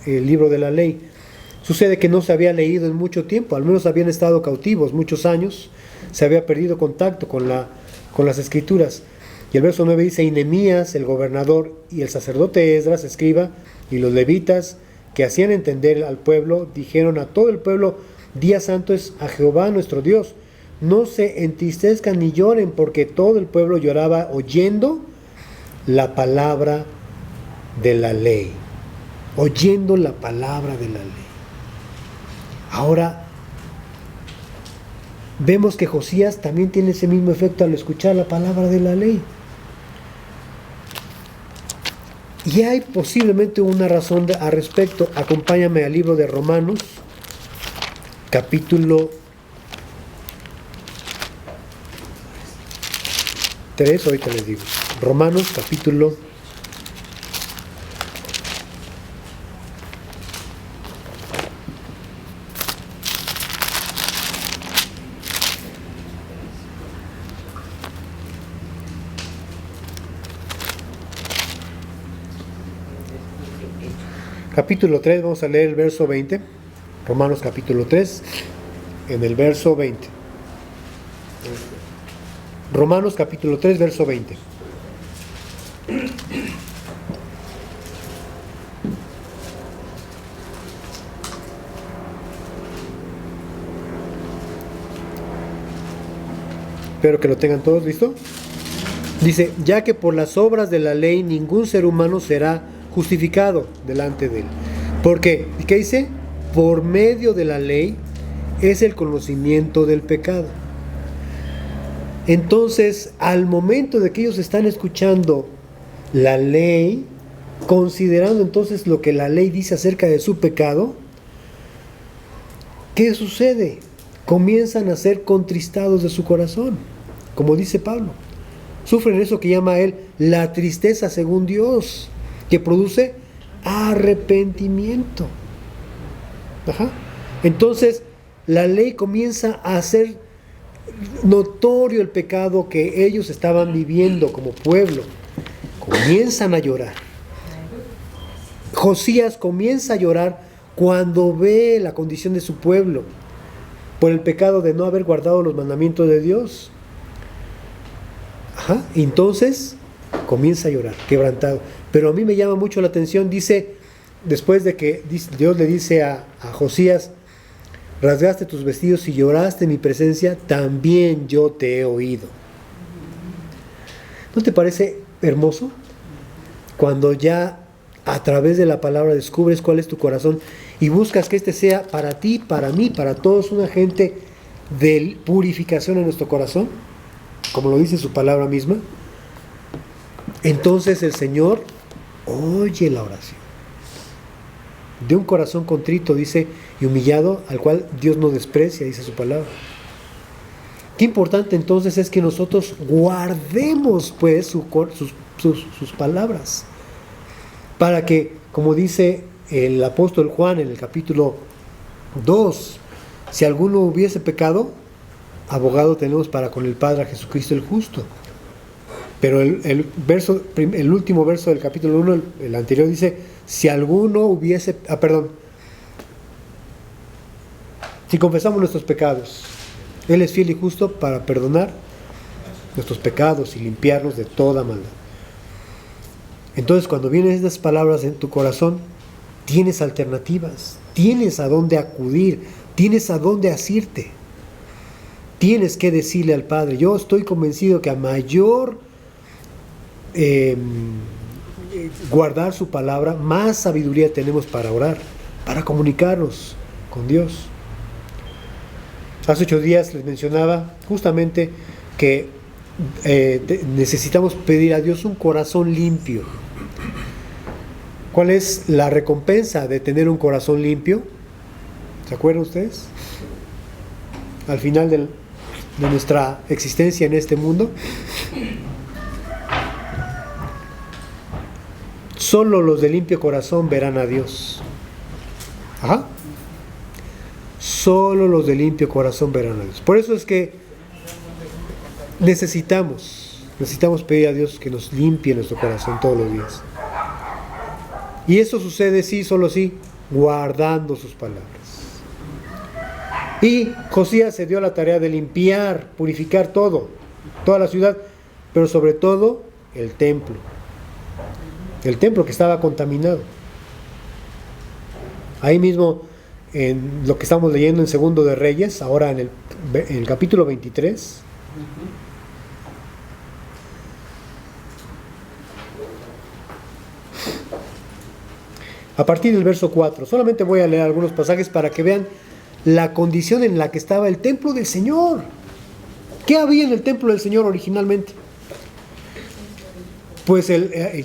el libro de la ley. Sucede que no se había leído en mucho tiempo, al menos habían estado cautivos muchos años, se había perdido contacto con las escrituras. Y el verso 9 dice: y Nehemías, el gobernador, y el sacerdote Esdras, escriba, y los levitas, que hacían entender al pueblo, dijeron a todo el pueblo: día santo es a Jehová nuestro Dios. No se entristezcan ni lloren, porque todo el pueblo lloraba oyendo la palabra de la ley. Oyendo la palabra de la ley. Ahora, vemos que Josías también tiene ese mismo efecto al escuchar la palabra de la ley. Y hay posiblemente una razón al respecto. Acompáñame al libro de Romanos, capítulo 3, ahorita les digo. Romanos, capítulo 3, vamos a leer el verso 20. Romanos capítulo 3, en el verso 20. Romanos capítulo 3, verso 20. Espero que lo tengan todos, ¿listo? Dice: ya que por las obras de la ley ningún ser humano será justificado delante de él. Porque, ¿qué dice? Por medio de la ley es el conocimiento del pecado. Entonces, al momento de que ellos están escuchando la ley, considerando entonces lo que la ley dice acerca de su pecado, ¿qué sucede? Comienzan a ser contristados de su corazón, como dice Pablo. Sufren eso que llama él la tristeza según Dios, que produce arrepentimiento. Entonces, la ley comienza a hacer notorio el pecado que ellos estaban viviendo como pueblo. Comienzan a llorar. Josías comienza a llorar cuando ve la condición de su pueblo por el pecado de no haber guardado los mandamientos de Dios. Entonces comienza a llorar, quebrantado. Pero a mí me llama mucho la atención, dice, después de que Dios le dice a Josías: rasgaste tus vestidos y lloraste en mi presencia, también yo te he oído. ¿No te parece hermoso? Cuando ya a través de la palabra descubres cuál es tu corazón y buscas que este sea para ti, para mí, para todos, un agente de purificación en nuestro corazón, como lo dice su palabra misma. Entonces el Señor oye la oración de un corazón contrito, dice, y humillado, al cual Dios no desprecia, dice su palabra. Qué importante entonces es que nosotros guardemos pues sus palabras, para que, como dice el apóstol Juan en el capítulo 2, si alguno hubiese pecado, abogado tenemos para con el Padre, a Jesucristo el justo. Pero el último verso del capítulo 1, el anterior, dice: si alguno hubiese, si confesamos nuestros pecados, Él es fiel y justo para perdonar nuestros pecados y limpiarnos de toda maldad. Entonces, cuando vienen estas palabras en tu corazón, tienes alternativas, tienes a dónde acudir, tienes a dónde asirte. Tienes que decirle al Padre: yo estoy convencido que a mayor guardar su palabra, más sabiduría tenemos para orar, para comunicarnos con Dios. Hace 8 días les mencionaba justamente que necesitamos pedir a Dios un corazón limpio. ¿Cuál es la recompensa de tener un corazón limpio? ¿Se acuerdan ustedes? Al final de nuestra existencia en este mundo, solo los de limpio corazón verán a Dios. Solo los de limpio corazón verán a Dios. Por eso es que necesitamos pedir a Dios que nos limpie nuestro corazón todos los días. Y eso sucede solo guardando sus palabras. Y Josías se dio a la tarea de limpiar, purificar toda la ciudad, pero sobre todo el templo que estaba contaminado. Ahí mismo, en lo que estamos leyendo en Segundo de Reyes, ahora en el capítulo 23, a partir del verso 4, solamente voy a leer algunos pasajes para que vean la condición en la que estaba el templo del Señor. ¿Qué había en el templo del Señor originalmente? Pues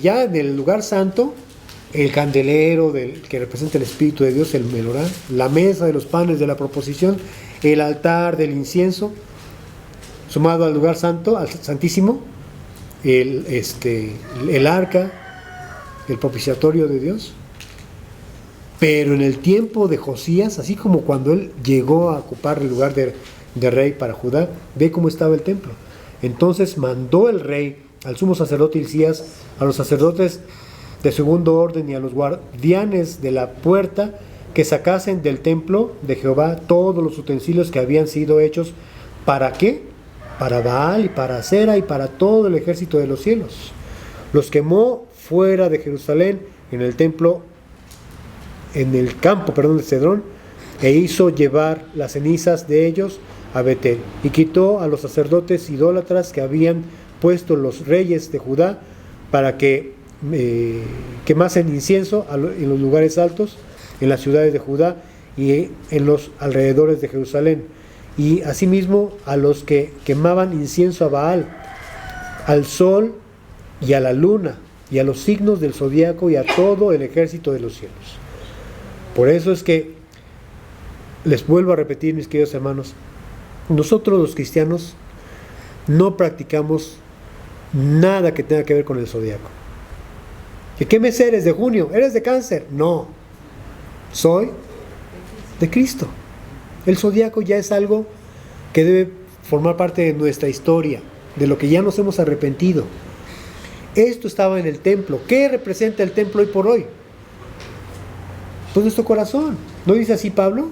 ya en el lugar santo, el candelero que representa el Espíritu de Dios, el menorá, la mesa de los panes de la proposición, el altar del incienso, sumado al lugar santo, al santísimo, el arca, el propiciatorio de Dios. Pero en el tiempo de Josías, así como cuando él llegó a ocupar el lugar de rey para Judá, ve cómo estaba el templo. Entonces mandó el rey al sumo sacerdote Hilcías, a los sacerdotes de segundo orden y a los guardianes de la puerta que sacasen del templo de Jehová todos los utensilios que habían sido hechos. ¿Para qué? Para Baal y para Acera y para todo el ejército de los cielos. Los quemó fuera de Jerusalén en el templo, en el campo, de Cedrón, e hizo llevar las cenizas de ellos a Betel, y quitó a los sacerdotes idólatras que habían puesto los reyes de Judá para que quemasen incienso en los lugares altos, en las ciudades de Judá y en los alrededores de Jerusalén, y asimismo a los que quemaban incienso a Baal, al sol y a la luna, y a los signos del zodiaco y a todo el ejército de los cielos. Por eso es que les vuelvo a repetir, mis queridos hermanos, nosotros los cristianos no practicamos nada que tenga que ver con el zodiaco. ¿De qué mes eres? ¿De junio? ¿Eres de Cáncer? No, soy de Cristo. El zodiaco ya es algo que debe formar parte de nuestra historia, de lo que ya nos hemos arrepentido. Esto estaba en el templo. ¿Qué representa el templo hoy por hoy? Pues nuestro corazón. ¿No dice así Pablo?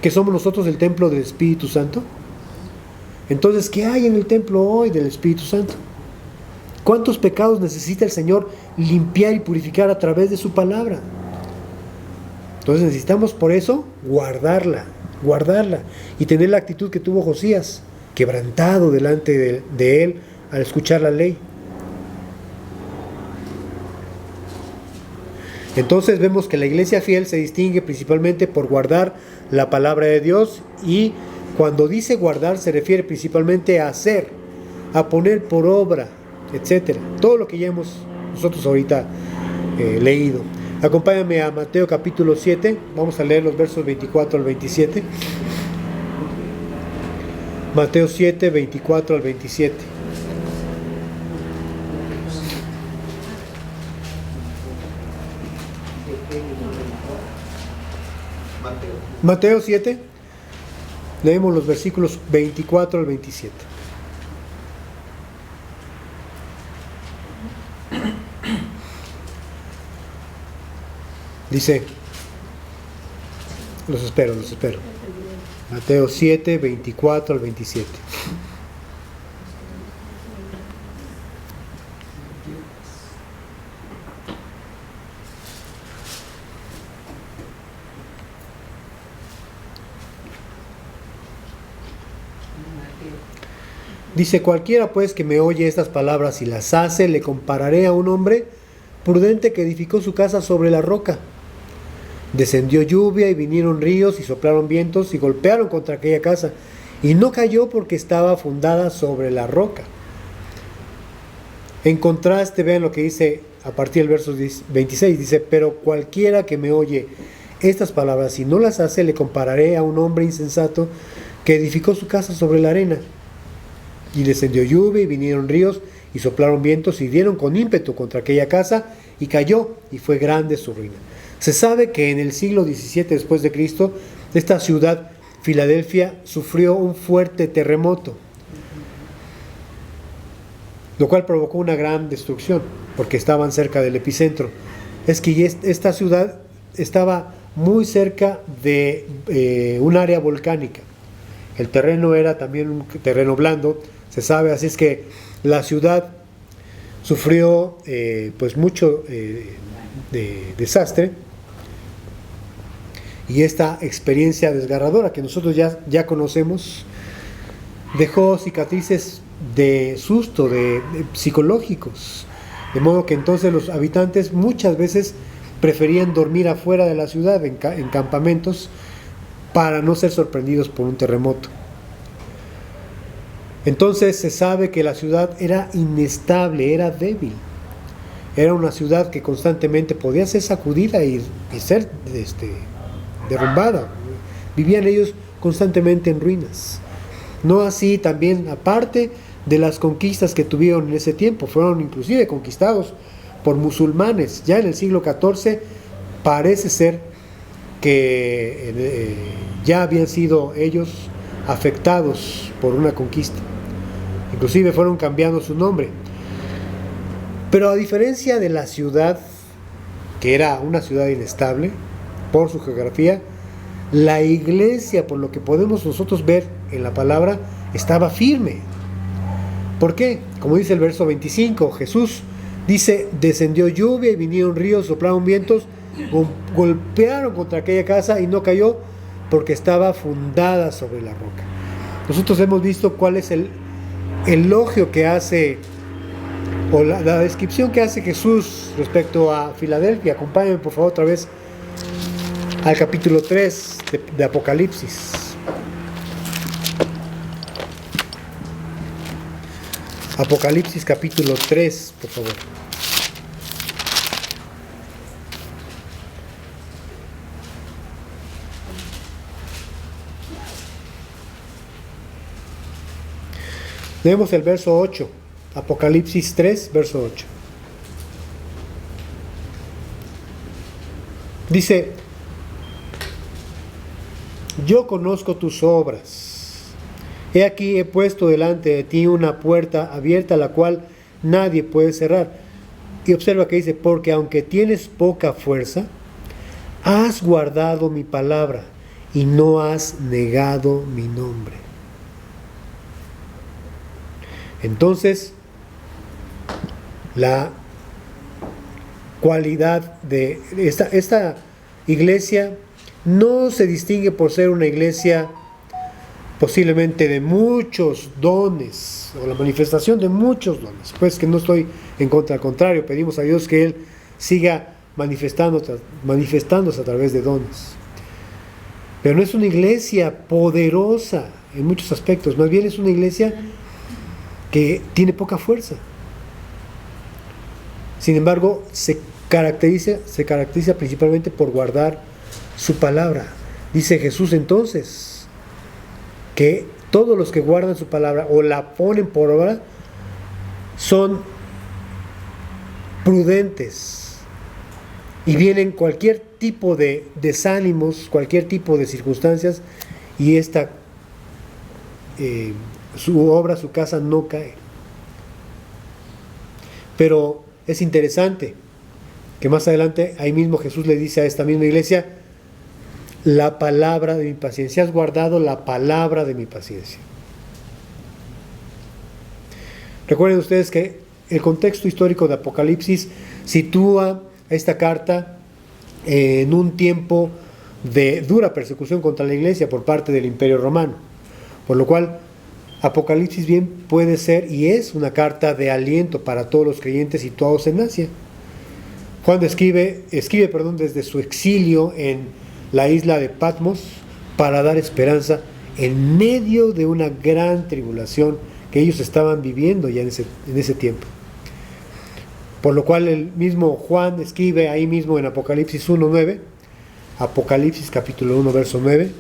Que somos nosotros el templo del Espíritu Santo. Entonces, ¿qué hay en el templo hoy del Espíritu Santo? ¿Cuántos pecados necesita el Señor limpiar y purificar a través de su palabra? Entonces necesitamos por eso guardarla y tener la actitud que tuvo Josías, quebrantado delante de él al escuchar la ley. Entonces vemos que la iglesia fiel se distingue principalmente por guardar la palabra de Dios, y cuando dice guardar se refiere principalmente a hacer, a poner por obra, etcétera. Todo lo que ya hemos nosotros ahorita leído. Acompáñame a Mateo capítulo 7, vamos a leer los versos 24 al 27. Mateo 7, 24 al 27. Mateo 7, leemos los versículos 24 al 27. Dice, los espero. Mateo 7, 24 al 27. Dice, cualquiera pues que me oye estas palabras y las hace, le compararé a un hombre prudente que edificó su casa sobre la roca. Descendió lluvia y vinieron ríos y soplaron vientos y golpearon contra aquella casa, y no cayó porque estaba fundada sobre la roca. En contraste, vean lo que dice a partir del verso 26, dice, pero cualquiera que me oye estas palabras y no las hace, le compararé a un hombre insensato que edificó su casa sobre la arena. Y descendió lluvia y vinieron ríos y soplaron vientos y dieron con ímpetu contra aquella casa, y cayó, y fue grande su ruina. Se sabe que en el siglo XVII después de Cristo, esta ciudad, Filadelfia, sufrió un fuerte terremoto, lo cual provocó una gran destrucción, porque estaban cerca del epicentro. Es que esta ciudad estaba muy cerca de un área volcánica. El terreno era también un terreno blando, se sabe. Así es que la ciudad sufrió pues mucho de desastre, y esta experiencia desgarradora que nosotros ya conocemos dejó cicatrices de susto, de psicológicos, de modo que entonces los habitantes muchas veces preferían dormir afuera de la ciudad en campamentos para no ser sorprendidos por un terremoto. Entonces se sabe que la ciudad era inestable, era débil. Era una ciudad que constantemente podía ser sacudida y ser derrumbada. Vivían ellos constantemente en ruinas. No así también, aparte de las conquistas que tuvieron en ese tiempo, fueron inclusive conquistados por musulmanes. Ya en el siglo XIV parece ser que ya habían sido ellos afectados por una conquista. Inclusive fueron cambiando su nombre. Pero a diferencia de la ciudad, que era una ciudad inestable por su geografía, la iglesia, por lo que podemos nosotros ver en la palabra, estaba firme. ¿Por qué? Como dice el verso 25, Jesús dice: descendió lluvia y vinieron ríos, soplaron vientos, golpearon contra aquella casa y no cayó, porque estaba fundada sobre la roca. Nosotros hemos visto cuál es el elogio que hace, o la descripción que hace Jesús respecto a Filadelfia. Acompáñenme por favor otra vez al capítulo 3 de Apocalipsis. Apocalipsis capítulo 3, por favor. Leemos el verso 8, Apocalipsis 3, verso 8. Dice: yo conozco tus obras. He aquí he puesto delante de ti una puerta abierta, la cual nadie puede cerrar. Y observa que dice: porque aunque tienes poca fuerza, has guardado mi palabra y no has negado mi nombre. Entonces, la cualidad de esta iglesia no se distingue por ser una iglesia posiblemente de muchos dones, o la manifestación de muchos dones. Pues que no estoy en contra, al contrario, pedimos a Dios que Él siga manifestándose a través de dones. Pero no es una iglesia poderosa en muchos aspectos, más bien es una iglesia que tiene poca fuerza. Sin embargo, se caracteriza principalmente por guardar su palabra. Dice Jesús entonces que todos los que guardan su palabra o la ponen por obra son prudentes, y vienen cualquier tipo de desánimos, cualquier tipo de circunstancias, y su obra, su casa no cae. Pero es interesante que más adelante ahí mismo Jesús le dice a esta misma iglesia: la palabra de mi paciencia, has guardado la palabra de mi paciencia. Recuerden ustedes que el contexto histórico de Apocalipsis sitúa esta carta en un tiempo de dura persecución contra la iglesia por parte del Imperio Romano, por lo cual Apocalipsis bien puede ser y es una carta de aliento para todos los creyentes situados en Asia. Juan escribe desde su exilio en la isla de Patmos para dar esperanza en medio de una gran tribulación que ellos estaban viviendo ya en ese tiempo. Por lo cual el mismo Juan escribe ahí mismo en Apocalipsis 1:9, Apocalipsis capítulo 1, verso 9.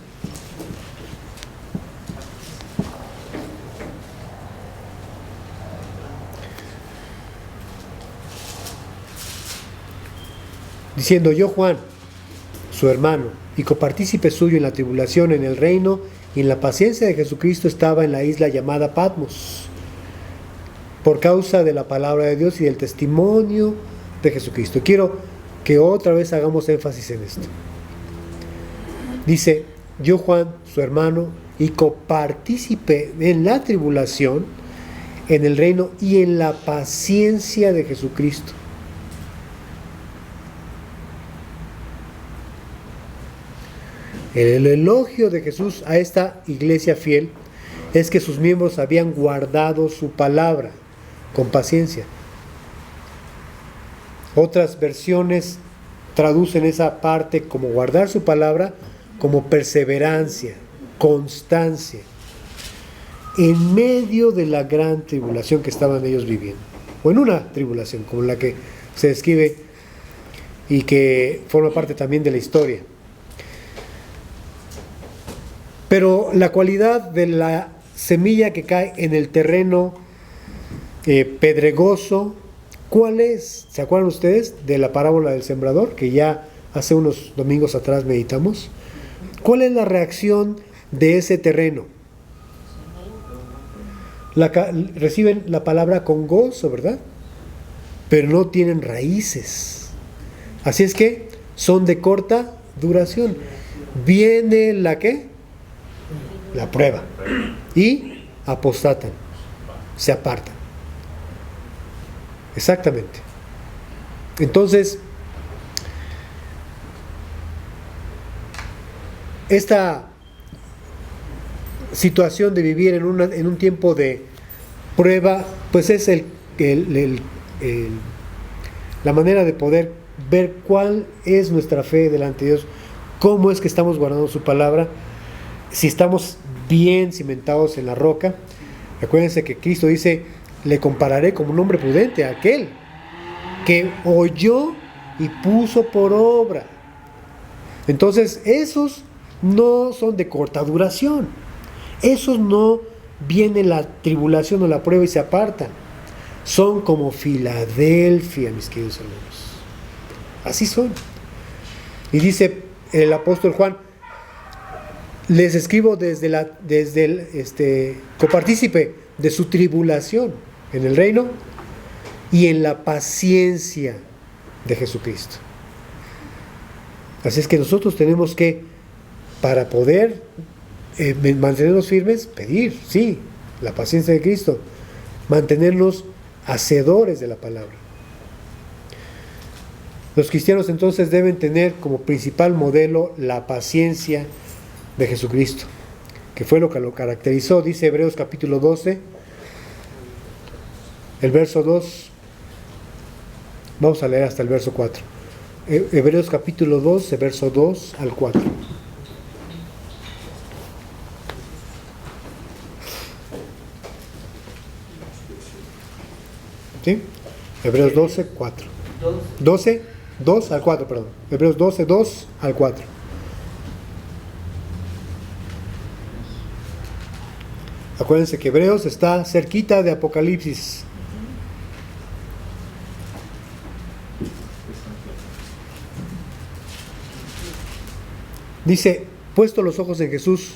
Diciendo: yo, Juan, su hermano, y copartícipe suyo en la tribulación, en el reino y en la paciencia de Jesucristo, estaba en la isla llamada Patmos, por causa de la palabra de Dios y del testimonio de Jesucristo. Quiero que otra vez hagamos énfasis en esto. Dice: yo, Juan, su hermano, y copartícipe en la tribulación, en el reino y en la paciencia de Jesucristo. El elogio de Jesús a esta iglesia fiel es que sus miembros habían guardado su palabra con paciencia. Otras versiones traducen esa parte como guardar su palabra como perseverancia, constancia, en medio de la gran tribulación que estaban ellos viviendo, o en una tribulación como la que se describe y que forma parte también de la historia. Pero la cualidad de la semilla que cae en el terreno pedregoso, ¿cuál es? ¿Se acuerdan ustedes de la parábola del sembrador que ya hace unos domingos atrás meditamos? ¿Cuál es la reacción de ese terreno? Reciben la palabra con gozo, ¿verdad? Pero no tienen raíces. Así es que son de corta duración. Viene la ¿qué? La prueba. Y apostatan, se apartan. Exactamente. Entonces, esta situación de vivir en un tiempo de prueba, pues es la manera de poder ver cuál es nuestra fe delante de Dios, cómo es que estamos guardando su palabra, si estamos bien cimentados en la roca. Acuérdense que Cristo dice: le compararé como un hombre prudente a aquel que oyó y puso por obra. Entonces, esos no son de corta duración. Esos no viene la tribulación o la prueba y se apartan. Son como Filadelfia, mis queridos hermanos. Así son. Y dice el apóstol Juan: les escribo desde el copartícipe de su tribulación en el reino y en la paciencia de Jesucristo. Así es que nosotros tenemos que, para poder mantenernos firmes, pedir, sí, la paciencia de Cristo, mantenernos hacedores de la palabra. Los cristianos entonces deben tener como principal modelo la paciencia de Jesucristo, que fue lo que lo caracterizó. Dice Hebreos capítulo 12, el verso 2, vamos a leer hasta el verso 4. Hebreos capítulo 12, verso 2 al 4. ¿Sí? Hebreos 12, 4. 12, 2 al 4, perdón. Hebreos 12, 2 al 4. Acuérdense que Hebreos está cerquita de Apocalipsis. Dice: puesto los ojos en Jesús,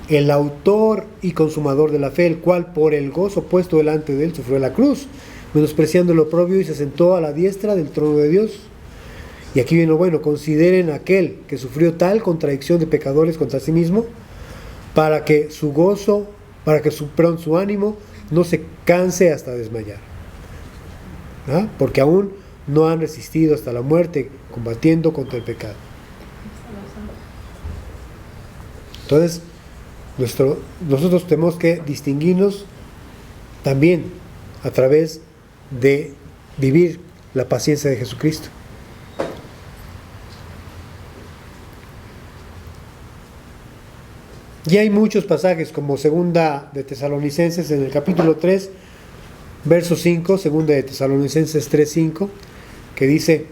el autor y consumador de la fe, el cual por el gozo puesto delante de él sufrió la cruz, menospreciando lo oprobio, y se sentó a la diestra del trono de Dios. Y aquí viene lo bueno: consideren aquel que sufrió tal contradicción de pecadores contra sí mismo, para que su ánimo no se canse hasta desmayar. ¿Ah? Porque aún no han resistido hasta la muerte, combatiendo contra el pecado. Entonces, nosotros tenemos que distinguirnos también a través de vivir la paciencia de Jesucristo. Y hay muchos pasajes, como segunda de Tesalonicenses en el capítulo 3, verso 5, segunda de Tesalonicenses 3, 5, que dice,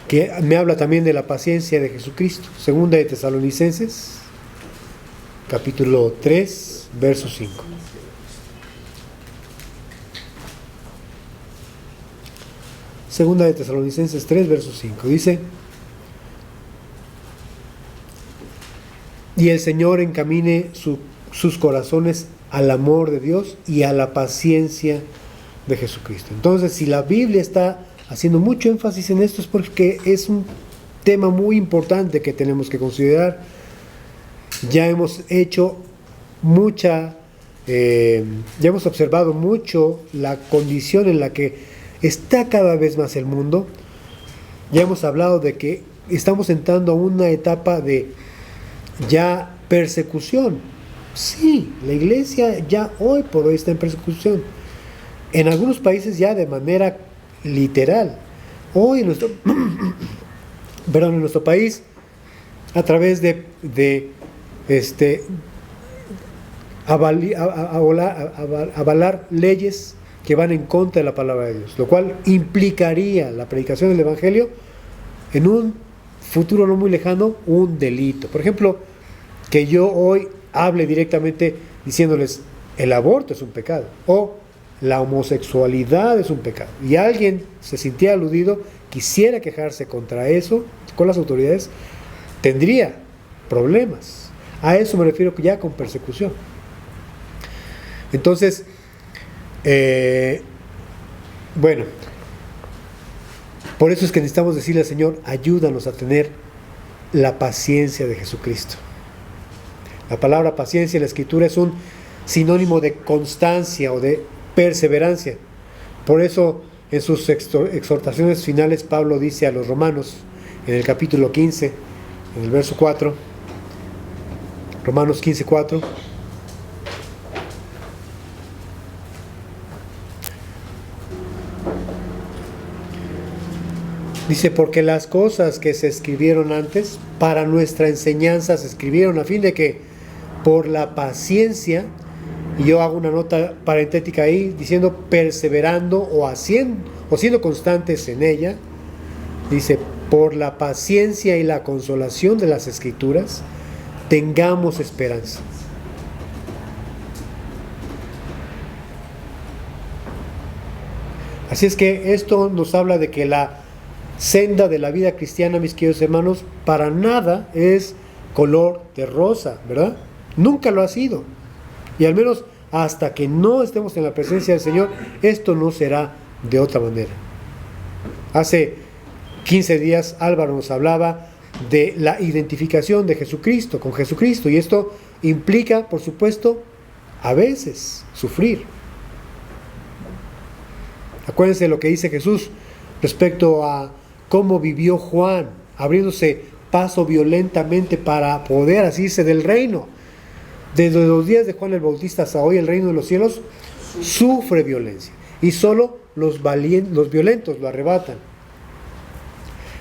que me habla también de la paciencia de Jesucristo. Segunda de Tesalonicenses, capítulo 3, verso 5. Segunda de Tesalonicenses 3, verso 5. Dice: y el Señor encamine sus corazones al amor de Dios y a la paciencia de Jesucristo. Entonces, si la Biblia está haciendo mucho énfasis en esto, es porque es un tema muy importante que tenemos que considerar. Ya hemos hecho mucha ya hemos observado mucho la condición en la que está cada vez más el mundo. Ya hemos hablado de que estamos entrando a una etapa de ya persecución. Sí, la iglesia ya hoy por hoy está en persecución. En algunos países ya de manera literal. Hoy en nuestro, en nuestro país, a través de avalar leyes que van en contra de la palabra de Dios, lo cual implicaría la predicación del Evangelio en un futuro no muy lejano, un delito. Por ejemplo, que yo hoy hable directamente diciéndoles el aborto es un pecado o la homosexualidad es un pecado, y alguien se sintiera aludido, quisiera quejarse contra eso con las autoridades, tendría problemas. A eso me refiero ya con persecución. Entonces, por eso es que necesitamos decirle al Señor, ayúdanos a tener la paciencia de Jesucristo. La palabra paciencia en la Escritura es un sinónimo de constancia o de perseverancia. Por eso, en sus exhortaciones finales, Pablo dice a los romanos, en el capítulo 15, en el verso 4, Romanos 15, 4, dice, porque las cosas que se escribieron antes, para nuestra enseñanza se escribieron a fin de que por la paciencia, y yo hago una nota parentética ahí, diciendo perseverando o siendo constantes en ella, dice, por la paciencia y la consolación de las Escrituras, tengamos esperanza. Así es que esto nos habla de que la senda de la vida cristiana, mis queridos hermanos, para nada es color de rosa, ¿verdad? Nunca lo ha sido. Y al menos hasta que no estemos en la presencia del Señor, esto no será de otra manera. Hace 15 días Álvaro nos hablaba de la identificación de Jesucristo con Jesucristo, y esto implica, por supuesto, a veces sufrir. Acuérdense lo que dice Jesús respecto a cómo vivió Juan, abriéndose paso violentamente para poder asirse del reino. Desde los días de Juan el Bautista hasta hoy, el reino de los cielos sufre violencia, y solo los violentos lo arrebatan.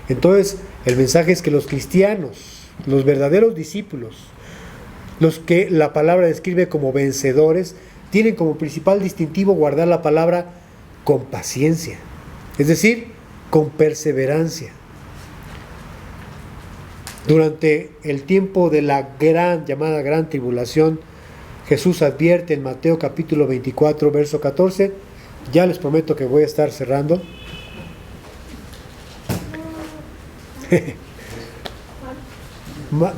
Entonces, el mensaje es que los cristianos, los verdaderos discípulos, los que la palabra describe como vencedores, tienen como principal distintivo guardar la palabra con paciencia, es decir, con perseverancia. Durante el tiempo de la llamada gran tribulación, Jesús advierte en Mateo capítulo 24, verso 14, ya les prometo que voy a estar cerrando.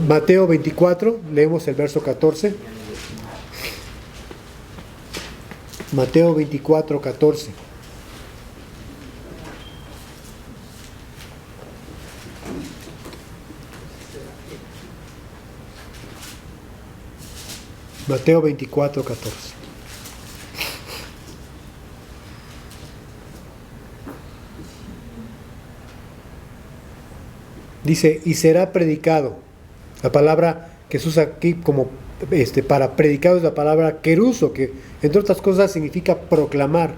Mateo 24, leemos el verso 14. Mateo 24, 14. Mateo 24, 14. Dice, y será predicado. La palabra que se usa aquí como para predicado es la palabra keruso, que entre otras cosas significa proclamar.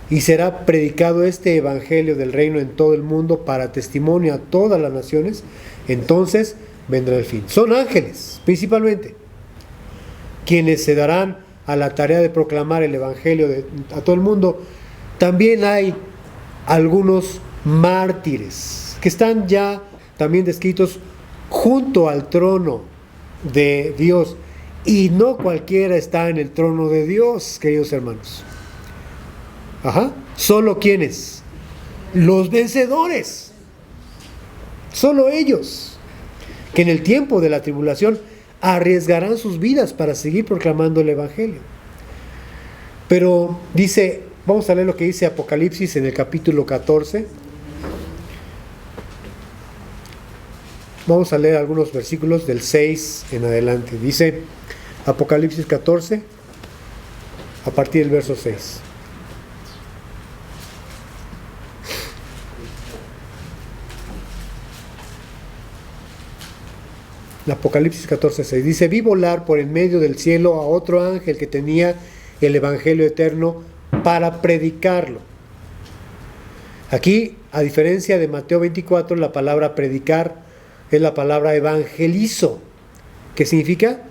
Y será predicado este evangelio del reino en todo el mundo para testimonio a todas las naciones. Entonces vendrá el fin. Son ángeles, principalmente, quienes se darán a la tarea de proclamar el evangelio a todo el mundo. También hay algunos mártires que están ya también descritos junto al trono de Dios, y no cualquiera está en el trono de Dios, queridos hermanos. Solo quienes, los vencedores, solo ellos, que en el tiempo de la tribulación arriesgarán sus vidas para seguir proclamando el evangelio. Pero dice, vamos a leer lo que dice Apocalipsis en el capítulo 14. Vamos a leer algunos versículos del 6 en adelante. Dice Apocalipsis 14, a partir del verso 6. Apocalipsis 14:6 dice: vi volar por en medio del cielo a otro ángel que tenía el evangelio eterno para predicarlo. Aquí, a diferencia de Mateo 24, la palabra predicar es la palabra evangelizo, que significa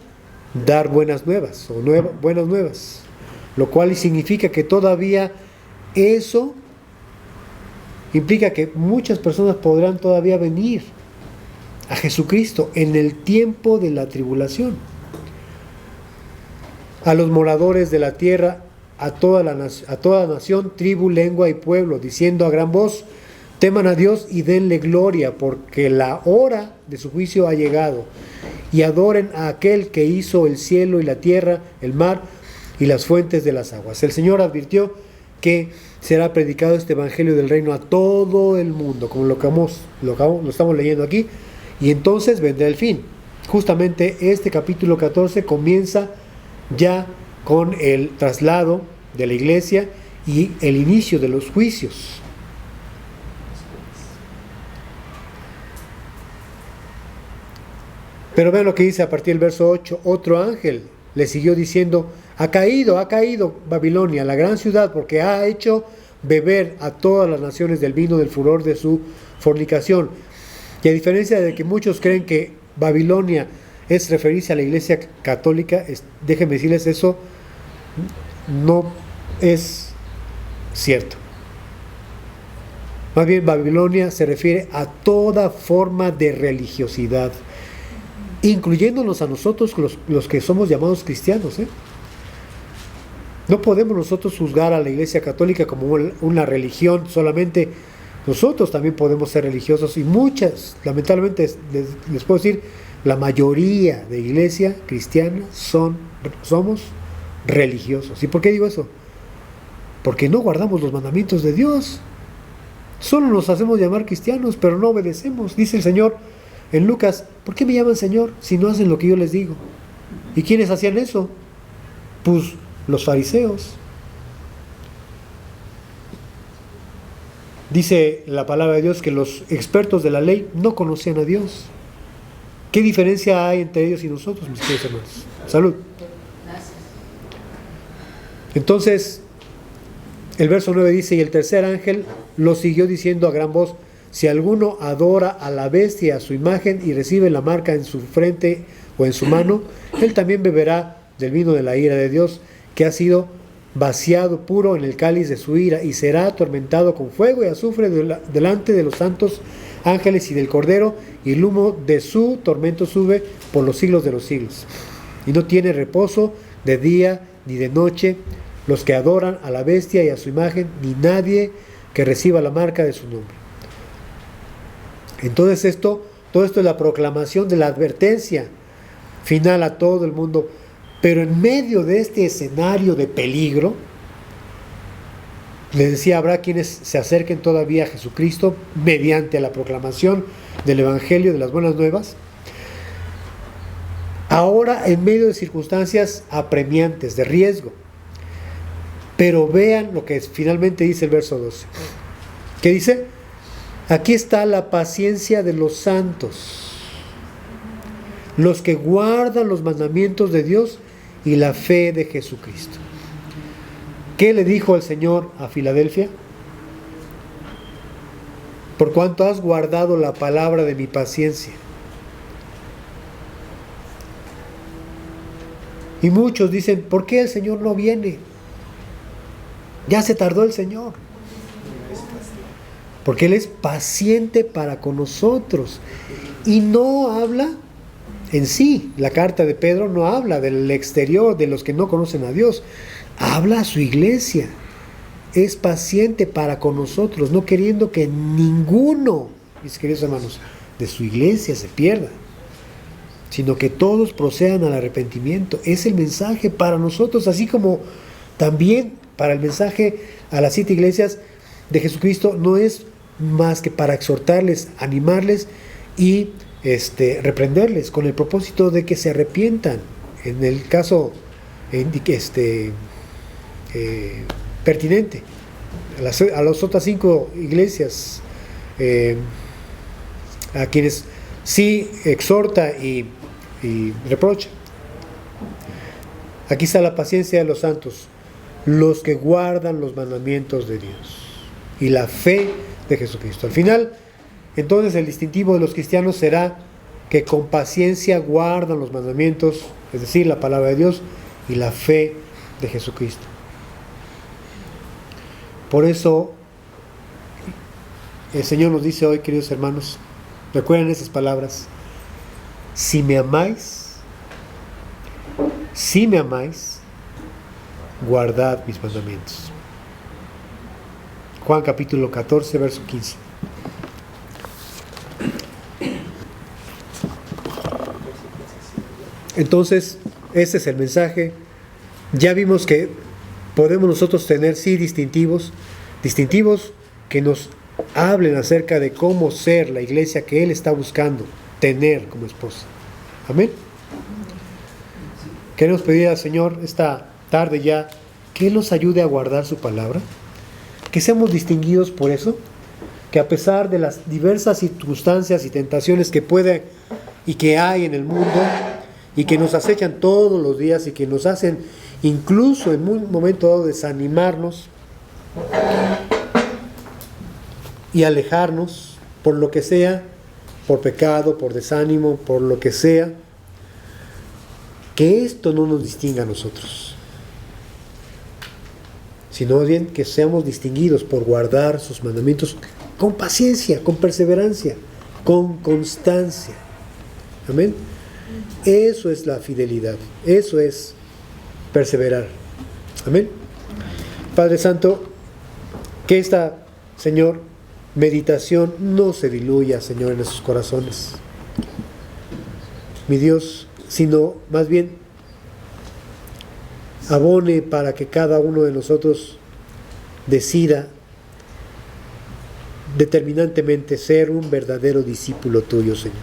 dar buenas nuevas o buenas nuevas, lo cual significa que todavía eso implica que muchas personas podrán todavía venir a Jesucristo en el tiempo de la tribulación. A los moradores de la tierra, a toda nación, tribu, lengua y pueblo, diciendo a gran voz: teman a Dios y denle gloria, porque la hora de su juicio ha llegado, y adoren a aquel que hizo el cielo y la tierra, el mar y las fuentes de las aguas. El Señor advirtió que será predicado este evangelio del reino a todo el mundo, como lo estamos leyendo aquí, y entonces vendrá el fin. Justamente este capítulo 14 comienza ya con el traslado de la iglesia y el inicio de los juicios. Pero vean lo que dice a partir del verso 8. Otro ángel le siguió diciendo: ha caído Babilonia, la gran ciudad, porque ha hecho beber a todas las naciones del vino del furor de su fornicación. Y a diferencia de que muchos creen que Babilonia es referirse a la iglesia católica, déjenme decirles, eso no es cierto. Más bien, Babilonia se refiere a toda forma de religiosidad, incluyéndonos a nosotros, los que somos llamados cristianos. No podemos nosotros juzgar a la iglesia católica como una religión solamente. Nosotros también podemos ser religiosos, y muchas, lamentablemente les puedo decir, la mayoría de iglesia cristiana somos religiosos. ¿Y por qué digo eso? Porque no guardamos los mandamientos de Dios. Solo nos hacemos llamar cristianos, pero no obedecemos. Dice el Señor en Lucas: ¿por qué me llaman Señor si no hacen lo que yo les digo? ¿Y quiénes hacían eso? Pues los fariseos. Dice la palabra de Dios que los expertos de la ley no conocían a Dios. ¿Qué diferencia hay entre ellos y nosotros, mis queridos hermanos? Salud. Entonces, el verso 9 dice: y el tercer ángel lo siguió diciendo a gran voz: si alguno adora a la bestia, a su imagen, y recibe la marca en su frente o en su mano, él también beberá del vino de la ira de Dios, que ha sido vaciado puro en el cáliz de su ira, y será atormentado con fuego y azufre delante de los santos ángeles y del Cordero, y el humo de su tormento sube por los siglos de los siglos. Y no tiene reposo de día ni de noche los que adoran a la bestia y a su imagen, ni nadie que reciba la marca de su nombre. Entonces todo esto es la proclamación de la advertencia final a todo el mundo. Pero en medio de este escenario de peligro, les decía, habrá quienes se acerquen todavía a Jesucristo mediante la proclamación del Evangelio, de las buenas nuevas. Ahora en medio de circunstancias apremiantes, de riesgo. Pero vean lo que finalmente dice el verso 12. ¿Qué dice? Aquí está la paciencia de los santos, los que guardan los mandamientos de Dios y la fe de Jesucristo. ¿Qué le dijo el Señor a Filadelfia? Por cuanto has guardado la palabra de mi paciencia. Y muchos dicen: ¿por qué el Señor no viene? Ya se tardó el Señor. Porque Él es paciente para con nosotros. Y no habla en sí. La carta de Pedro no habla del exterior, de los que no conocen a Dios. Habla a su iglesia. Es paciente para con nosotros, no queriendo que ninguno, mis queridos hermanos, de su iglesia se pierda, sino que todos procedan al arrepentimiento. Es el mensaje para nosotros, así como también para el mensaje a las 7 iglesias de Jesucristo. No es más que para exhortarles, animarles y reprenderles, con el propósito de que se arrepientan. En el caso pertinente a las otras 5 iglesias, a quienes sí exhorta y reprocha. Aquí está la paciencia de los santos, los que guardan los mandamientos de Dios y la fe de Jesucristo. Al final, entonces, el distintivo de los cristianos será que con paciencia guardan los mandamientos, es decir, la palabra de Dios y la fe de Jesucristo. Por eso el Señor nos dice hoy, queridos hermanos, recuerden esas palabras: si me amáis, guardad mis mandamientos. Juan capítulo 14, verso 15. Entonces, ese es el mensaje. Ya vimos que podemos nosotros tener, sí, distintivos que nos hablen acerca de cómo ser la iglesia que Él está buscando tener como esposa. Amén. Queremos pedir al Señor esta tarde ya que Él nos ayude a guardar su palabra, que seamos distinguidos por eso, que a pesar de las diversas circunstancias y tentaciones que puede y que hay en el mundo y que nos acechan todos los días y que nos hacen incluso en un momento dado desanimarnos y alejarnos por lo que sea, por pecado, por desánimo, por lo que sea, que esto no nos distinga a nosotros, sino bien que seamos distinguidos por guardar sus mandamientos con paciencia, con perseverancia, con constancia. Amén. Eso es la fidelidad, eso es perseverar. Amén. Padre Santo, que esta, Señor, meditación no se diluya, Señor, en nuestros corazones, mi Dios, sino más bien abone para que cada uno de nosotros decida determinantemente ser un verdadero discípulo tuyo, Señor.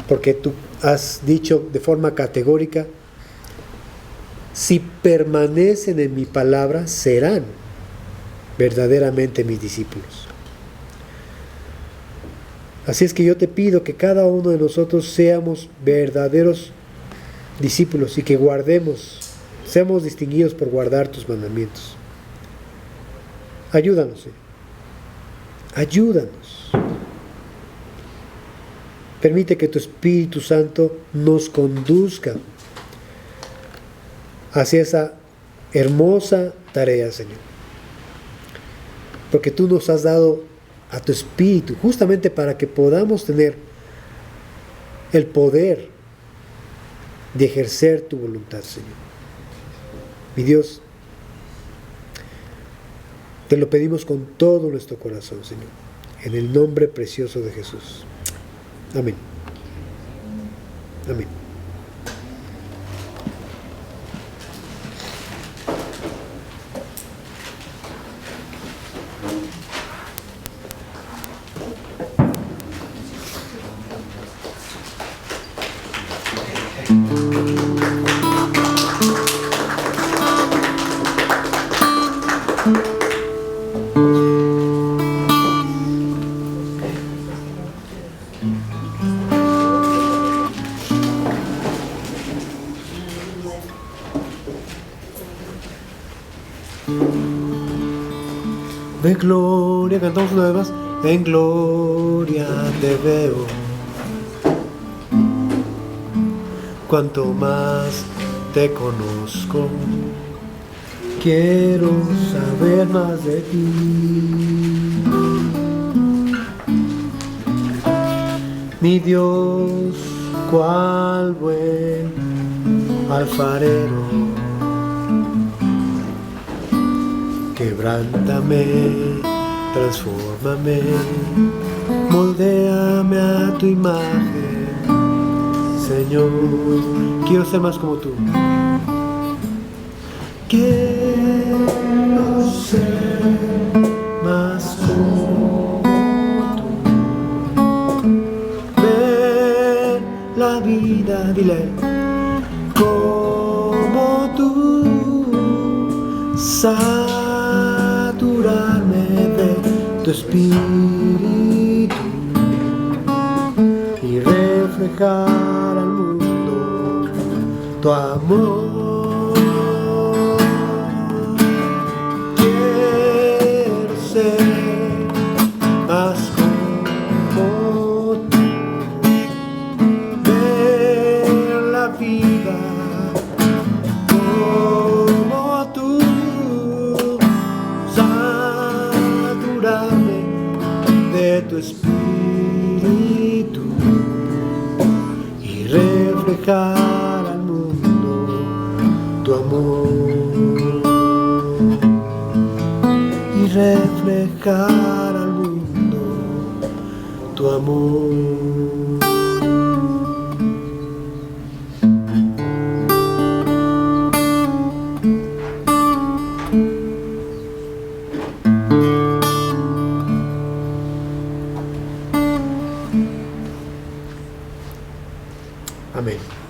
Porque tú has dicho de forma categórica: si permanecen en mi palabra, serán verdaderamente mis discípulos. Así es que yo te pido que cada uno de nosotros seamos verdaderos discípulos y que seamos distinguidos por guardar tus mandamientos. Ayúdanos, Señor. Ayúdanos. Permite que tu Espíritu Santo nos conduzca hacia esa hermosa tarea, Señor. Porque tú nos has dado a tu Espíritu justamente para que podamos tener el poder de ejercer tu voluntad, Señor. Mi Dios, te lo pedimos con todo nuestro corazón, Señor, en el nombre precioso de Jesús. Amén. Amén. En gloria, cantamos una vez más. En gloria te veo, cuanto más te conozco, quiero saber más de ti. Mi Dios, cual buen alfarero, quebrántame, transfórmame, moldéame a tu imagen, Señor. Quiero ser más como tú. Quiero ser más como tú. Ver la vida, dile, como tú. saturarme de tu espíritu y reflejar al mundo tu amor. Quiero ser más como tú, ver la vida como tú, saturarme de tu espíritu y reflejar al mundo tu amor, y reflejar al mundo tu amor. Amén.